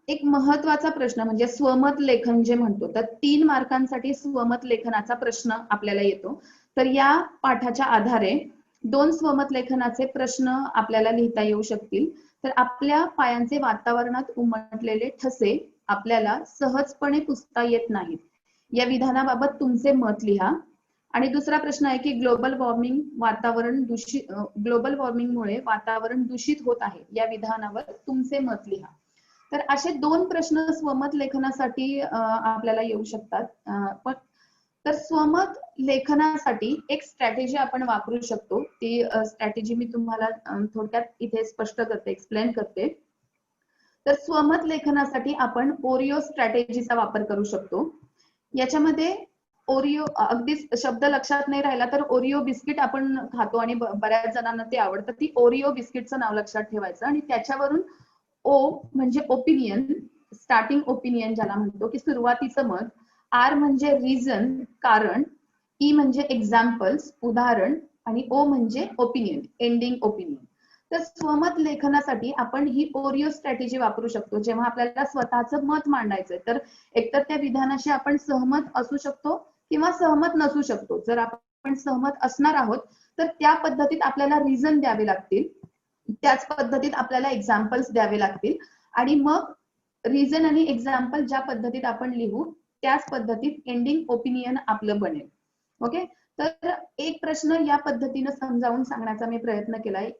Speaker 2: एक महत्वाचा प्रश्न म्हणजे स्वमत लेखन जे म्हणतो, तर 3 मार्कांसाठी स्वमत लेखनाचा प्रश्न आपल्याला येतो. तर या पाठाच्या आधारे 2 स्वमत लेखनाचे प्रश्न आपल्याला लिहिता येऊ शकतील. तर आपल्या पायांचे वातावरणात उमटलेले ठसे आपल्याला सहजपणे पुसता येत नाहीत, या विधानाबाबत तुमचे मत लिहा. आणि दुसरा प्रश्न आहे की ग्लोबल वॉर्मिंगमुळे वातावरण दूषित होत आहे, या विधानावर तुमचे मत लिहा. तर असे 2 प्रश्न स्वमत लेखनासाठी आपल्याला येऊ शकतात. तर स्वमत लेखनासाठी एक स्ट्रॅटेजी आपण वापरू शकतो. ती स्ट्रॅटेजी मी तुम्हाला थोडक्यात इथे स्पष्ट करते, एक्सप्लेन करते. तर स्वमत लेखनासाठी आपण ओरिओ स्ट्रॅटेजीचा वापर करू शकतो. याच्यामध्ये ओरिओ, अगदीच शब्द लक्षात नाही राहिला तर ओरिओ बिस्किट आपण खातो आणि बऱ्याच जणांना ते आवडतं. ती ओरिओ बिस्किटचं नाव लक्षात ठेवायचं आणि त्याच्यावरून ओ म्हणजे ओपिनियन, स्टार्टिंग ओपिनियन ज्याला म्हणतो की सुरुवातीचं मत, आर म्हणजे रिझन कारण, ई म्हणजे एक्झाम्पल्स उदाहरण आणि ओ म्हणजे ओपिनियन एंडिंग ओपिनियन. तर स्वमत लेखनासाठी आपण ही ओरिओ स्ट्रॅटेजी वापरू शकतो. जेव्हा आपल्याला स्वतःचं मत मांडायचंय तर एकतर त्या विधानाशी आपण सहमत असू शकतो किंवा सहमत नसू शकतो. जर आपण सहमत असणार आहोत तर त्या पद्धतीत आपल्याला रिझन द्यावे लागतील, त्याच पद्धतीत आपल्याला एक्झाम्पल्स द्यावे लागतील आणि मग रिझन आणि एक्झाम्पल ज्या पद्धतीत आपण लिहू त्याच पद्धतीत एंडिंग ओपिनियन आपलं बनेल. ओके, तर एक प्रश्न या पद्धतीने समजावून सांगण्याचा मी प्रयत्न केलाय.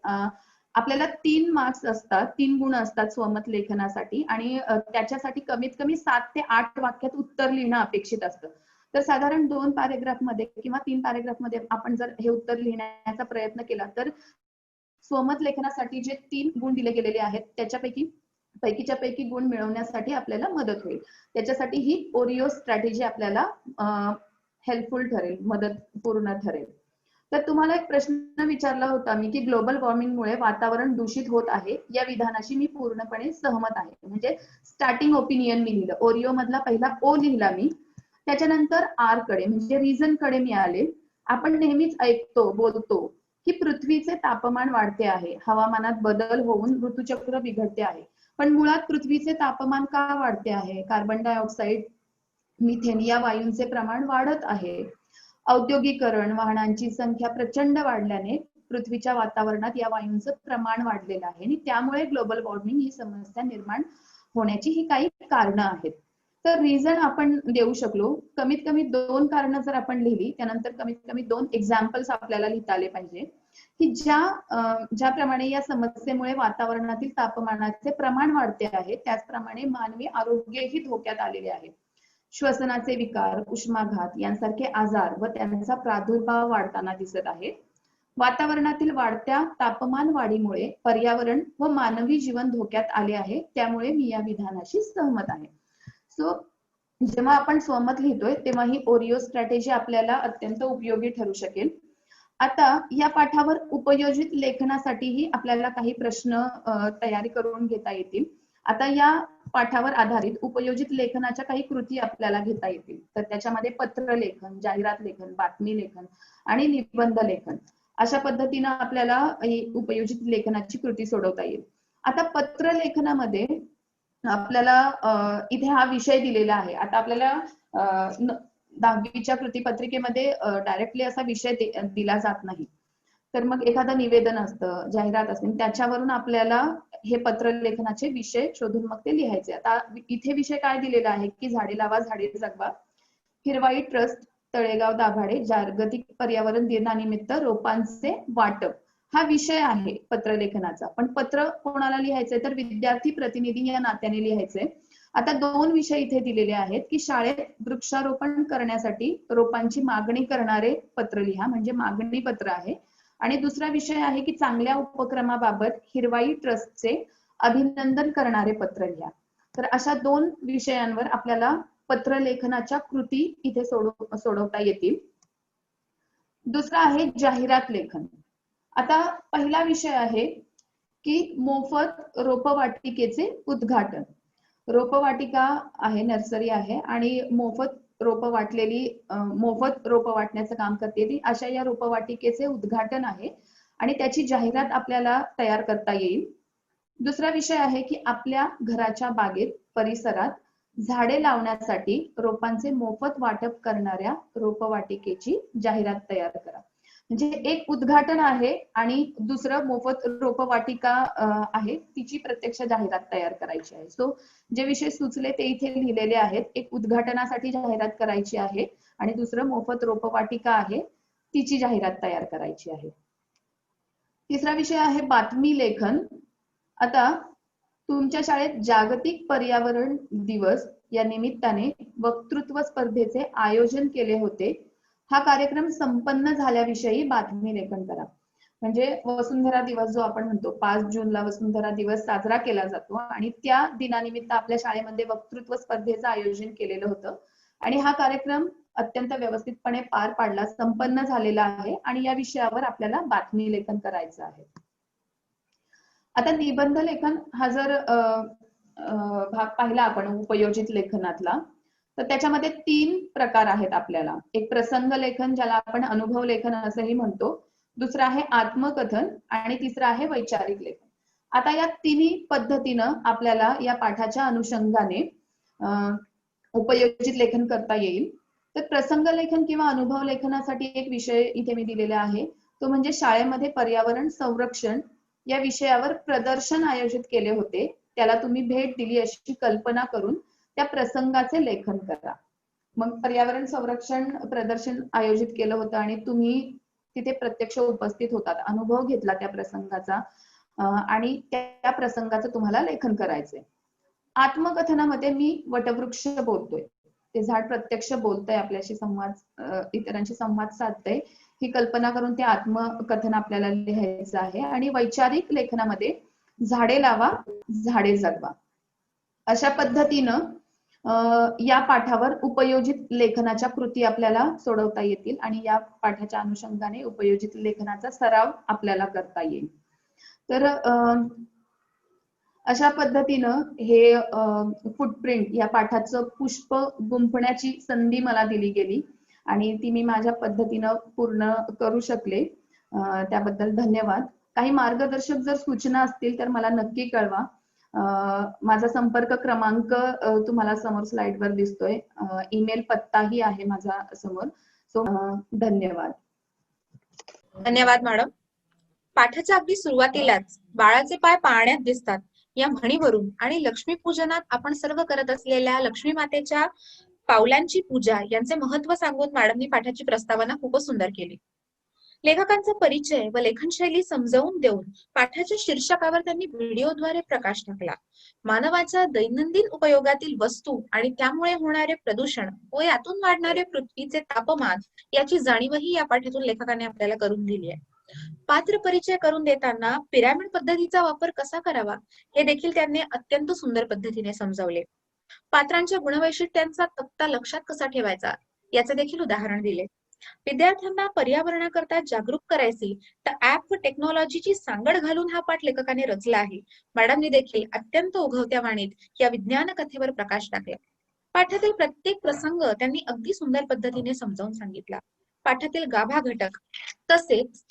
Speaker 2: आपल्याला 3 मार्क्स असतात, 3 गुण असतात स्वमत लेखनासाठी आणि त्याच्यासाठी कमीत कमी 7 ते 8 वाक्यात उत्तर लिहिणं अपेक्षित असतं. तर साधारण 2 पॅरेग्राफ मध्ये किंवा 3 पॅरेग्राफ मध्ये आपण जर हे उत्तर लिहिण्याचा प्रयत्न केला तर स्वमत लेखनासाठी जे 3 गुण दिले गेलेले आहेत पैकीच्या पैकी गुण मिळवण्यासाठी आपल्याला मदत होईल. त्याच्यासाठी ही ओरिओ स्ट्रॅटेजी आपल्याला हेल्पफुल ठरेल, मदतपूर्ण ठरेल. तर तुम्हाला एक प्रश्न विचारला होता मी की ग्लोबल वॉर्मिंगमुळे वातावरण दूषित होत आहे, या विधानाशी मी पूर्णपणे सहमत आहे. म्हणजे स्टार्टिंग ओपिनियन मी लिहिलं, ओरिओ मधला पहिला ओ लिहिला मी, त्याच्यानंतर आर कडे म्हणजे रिझन कडे मी आले. आपण नेहमीच ऐकतो बोलतो की पृथ्वीचे तापमान वाढते आहे, हवामानात बदल होऊन ऋतुचक्र बिघडते आहे. पण मुळात पृथ्वीचे तापमान का वाढते आहे? कार्बन डायऑक्साईड, मिथेन या वायूंचे प्रमाण वाढत आहे. औद्योगिकरण, वाहनांची संख्या प्रचंड वाढल्याने पृथ्वीच्या वातावरणात या वायूंचं प्रमाण वाढलेलं आहे आणि त्यामुळे ग्लोबल वॉर्मिंग ही समस्या निर्माण होण्याची ही काही कारणं आहेत. तर रिझन आपण देऊ शकलो, कमीत कमी 2 कारणं जर आपण लिहिली, त्यानंतर कमीत कमी 2 एक्झाम्पल्स आपल्याला लिहिता आले पाहिजे, की ज्याप्रमाणे या समस्येमुळे वातावरणातील तापमानाचे प्रमाण वाढते आहे, त्याचप्रमाणे मानवी आरोग्यही धोक्यात आलेले आहे. श्वसनाचे विकार, उष्माघात यांसारखे आजार व त्यांचा प्रादुर्भाव वाढताना दिसत आहे. वातावरणातील वाढत्या तापमान वाढीमुळे पर्यावरण व मानवी जीवन धोक्यात आले आहे, त्यामुळे मी या विधानाशी सहमत आहे. सो जेव्हा आपण सहमत लिहितोय तेव्हा ही ओरिओ स्ट्रॅटेजी आपल्याला अत्यंत उपयोगी ठरू शकेल. आता या पाठावर उपयोजित लेखनासाठीही आपल्याला काही प्रश्न तयारी करून घेता येतील. आता या पाठावर आधारित उपयोजित लेखनाच्या काही कृती आपल्याला घेता येतील. तर त्याच्यामध्ये पत्र लेखन, जाहिरात लेखन, बातमी लेखन आणि निबंध लेखन अशा पद्धतीनं आपल्याला उपयोजित लेखनाची कृती सोडवता येईल. आता पत्र लेखनामध्ये आपल्याला इथे हा विषय दिलेला आहे. आता आपल्याला 10वीच्या कृतीपत्रिकेमध्ये डायरेक्टली असा विषय दिला जात नाही. तर मग एखादं निवेदन असतं, जाहिरात असते, त्याच्यावरून आपल्याला हे पत्र लेखनाचे विषय शोधून मग ते लिहायचे. आता इथे विषय काय दिलेला आहे की झाडे लावा, झाडे जगवा, हिरवाई ट्रस्ट, तळेगाव दाभाडे जागतिक पर्यावरण दिनानिमित्त रोपांचे वाटप हा विषय आहे पत्रलेखनाचा. पण पत्र कोणाला लिहायचंय तर विद्यार्थी प्रतिनिधी या नात्याने लिहायचंय. आता 2 विषय इथे दिलेले आहेत की शाळेत वृक्षारोपण करण्यासाठी रोपांची मागणी करणारे पत्र लिहा, म्हणजे मागणी पत्र आहे. आणि दुसरा विषय आहे की चांगल्या उपक्रमाबाबत हिरवाई ट्रस्टचे अभिनंदन करणारे पत्र लिहा. तर अशा 2 विषयांवर आपल्याला पत्र लेखनाच्या कृती इथे सोडवता येतील. दुसरा आहे जाहिरात लेखन. आता पहिला विषय आहे की मोफत रोपवाटिकेचे उद्घाटन. रोपवाटिका आहे, नर्सरी आहे आणि मोफत रोप वाटण्याचं काम करते ती. अशा या रोपवाटिकेचे उद्घाटन आहे आणि त्याची जाहिरात आपल्याला तयार करता येईल. दुसरा विषय आहे की आपल्या घराच्या बागेत, परिसरात झाडे लावण्यासाठी रोपांचे मोफत वाटप करणाऱ्या रोपवाटिकेची जाहिरात तयार करा. म्हणजे एक उद्घाटन आहे आणि दुसरं मोफत रोपवाटिका आहे, तिची प्रत्यक्ष जाहिरात तयार करायची आहे. सो जे विषय सुचले ते इथे लिहिलेले आहेत. एक उद्घाटनासाठी जाहिरात करायची आहे आणि दुसरं मोफत रोपवाटिका आहे, तिची जाहिरात तयार करायची आहे. तिसरा विषय आहे बातमी लेखन. आता तुमच्या शाळेत जागतिक पर्यावरण दिवस या निमित्ताने वक्तृत्व स्पर्धेचे आयोजन केले होते. हा कार्यक्रम संपन्न झाल्याविषयी बातमी लेखन करा. म्हणजे वसुंधरा दिवस जो आपण म्हणतो, 5 जूनला वसुंधरा दिवस साजरा केला जातो आणि त्या दिनानिमित्त आपल्या शाळेमध्ये वक्तृत्व स्पर्धेचं आयोजन केलेलं होतं आणि हा कार्यक्रम अत्यंत व्यवस्थितपणे पार पाडला, संपन्न झालेला आहे आणि या विषयावर आपल्याला बातमी लेखन करायचं आहे. आता निबंध लेखन हा जर भाग पाहिला आपण उपयोजित लेखनातला, तर त्याच्यामध्ये 3 प्रकार आहेत आपल्याला. एक प्रसंग लेखन, ज्याला आपण अनुभव लेखन असंही म्हणतो, दुसरं आहे आत्मकथन आणि तिसरं आहे वैचारिक लेखन. आता या तिन्ही पद्धतीनं आपल्याला या पाठाच्या अनुषंगाने उपयोजित लेखन करता येईल. तर प्रसंग लेखन किंवा अनुभव लेखनासाठी एक विषय इथे मी दिलेला आहे, तो म्हणजे शाळेमध्ये पर्यावरण संरक्षण या विषयावर प्रदर्शन आयोजित केले होते, त्याला तुम्ही भेट दिली अशी कल्पना करून त्या प्रसंगाचे लेखन करा. मग पर्यावरण संरक्षण प्रदर्शन आयोजित केलं होतं आणि तुम्ही तिथे प्रत्यक्ष उपस्थित होतात, अनुभव घेतला त्या प्रसंगाचा आणि त्या प्रसंगाचं तुम्हाला लेखन करायचंय. आत्मकथनामध्ये मी वटवृक्ष बोलतोय, ते झाड प्रत्यक्ष बोलतंय आपल्याशी, इतरांशी संवाद साधतंय, ही कल्पना करून ते आत्मकथन आपल्याला लिहायचं आहे. आणि वैचारिक लेखनामध्ये झाडे लावा, झाडे जगवा अशा पद्धतीनं या पाठावर उपयोजित लेखनाच्या कृती आपल्याला सोडवता येतील आणि या पाठाच्या अनुषंगाने उपयोजित लेखनाचा सराव आपल्याला करता येईल. तर अशा पद्धतीनं हे फुटप्रिंट या पाठाचं पुष्प गुंफण्याची संधी मला दिली गेली आणि ती मी माझ्या पद्धतीनं पूर्ण करू शकले. त्याबद्दल धन्यवाद. काही मार्गदर्शक जर सूचना असतील तर मला नक्की कळवा. माझा संपर्क क्रमांक तुम्हाला समोर स्लाइडवर दिसतोय, ईमेल पत्ताही आहे माझा समोर. सो धन्यवाद.
Speaker 1: धन्यवाद मॅडम. पाठाच्या अगदी सुरुवातीलाच बाळाचे पाय पाण्यात दिसतात या म्हणीवरून आणि लक्ष्मीपूजनात आपण सर्व करत असलेल्या लक्ष्मी मातेच्या पावलांची पूजा यांचे महत्व सांगून मॅडमनी पाठाची प्रस्तावना खूपच सुंदर केली. लेखकांचा परिचय व लेखनशैली समजावून देऊन पाठाच्या शीर्षकावर त्यांनी व्हिडिओद्वारे प्रकाश टाकला. मानवाच्या दैनंदिन उपयोगातील वस्तू आणि त्यामुळे होणारे प्रदूषण व यातून वाढणारे पृथ्वीचे तापमान याची जाणीवही या पाठातून लेखकाने आपल्याला करून दिली आहे. पात्र परिचय करून देताना पिरॅमिड पद्धतीचा वापर कसा करावा हे देखील त्यांनी अत्यंत सुंदर पद्धतीने समजावले. पात्रांच्या गुणवैशिष्ट्यांचा तक्ता लक्षात कसा ठेवायचा याचे देखील उदाहरण दिले. विद्यार्थ्यांना पर्यावरणाकरता जागरूक करायची तर ऍप व टेक्नॉलॉजीची सांगड घालून हा पाठ लेखकाने रचला आहे. मॅडमनी देखील अत्यंत ओघवत्या वाणीत या विज्ञान कथेवर प्रकाश टाकला. पाठातील प्रत्येक प्रसंग त्यांनी अगदी सुंदर पद्धतीने समजावून सांगितला. पाठातील गाभा घटक तसेच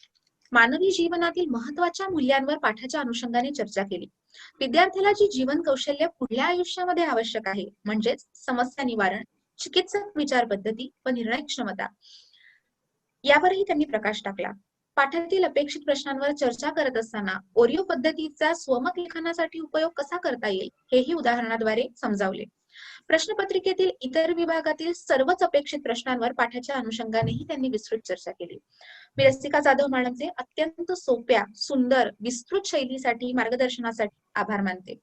Speaker 1: मानवी जीवनातील महत्वाच्या मूल्यांवर पाठाच्या अनुषंगाने चर्चा केली. विद्यार्थ्याला जी जीवन कौशल्य पुढल्या आयुष्यामध्ये आवश्यक आहे, म्हणजेच समस्या निवारण, चिकित्सक विचार पद्धती व निर्णय क्षमता यावरही त्यांनी प्रकाश टाकला. पाठातील अपेक्षित प्रश्नांवर चर्चा करत असताना ओरिओ पद्धतीचा स्वमत लिखाणासाठी उपयोग कसा करता येईल हेही उदाहरणाद्वारे समजावले. प्रश्नपत्रिकेतील इतर विभागातील सर्वच अपेक्षित प्रश्नांवर पाठाच्या अनुषंगानेही त्यांनी विस्तृत चर्चा केली. मी रसिका जाधव मॅडमचे अत्यंत सोप्या, सुंदर, विस्तृत शैलीसाठी मार्गदर्शनासाठी आभार मानते.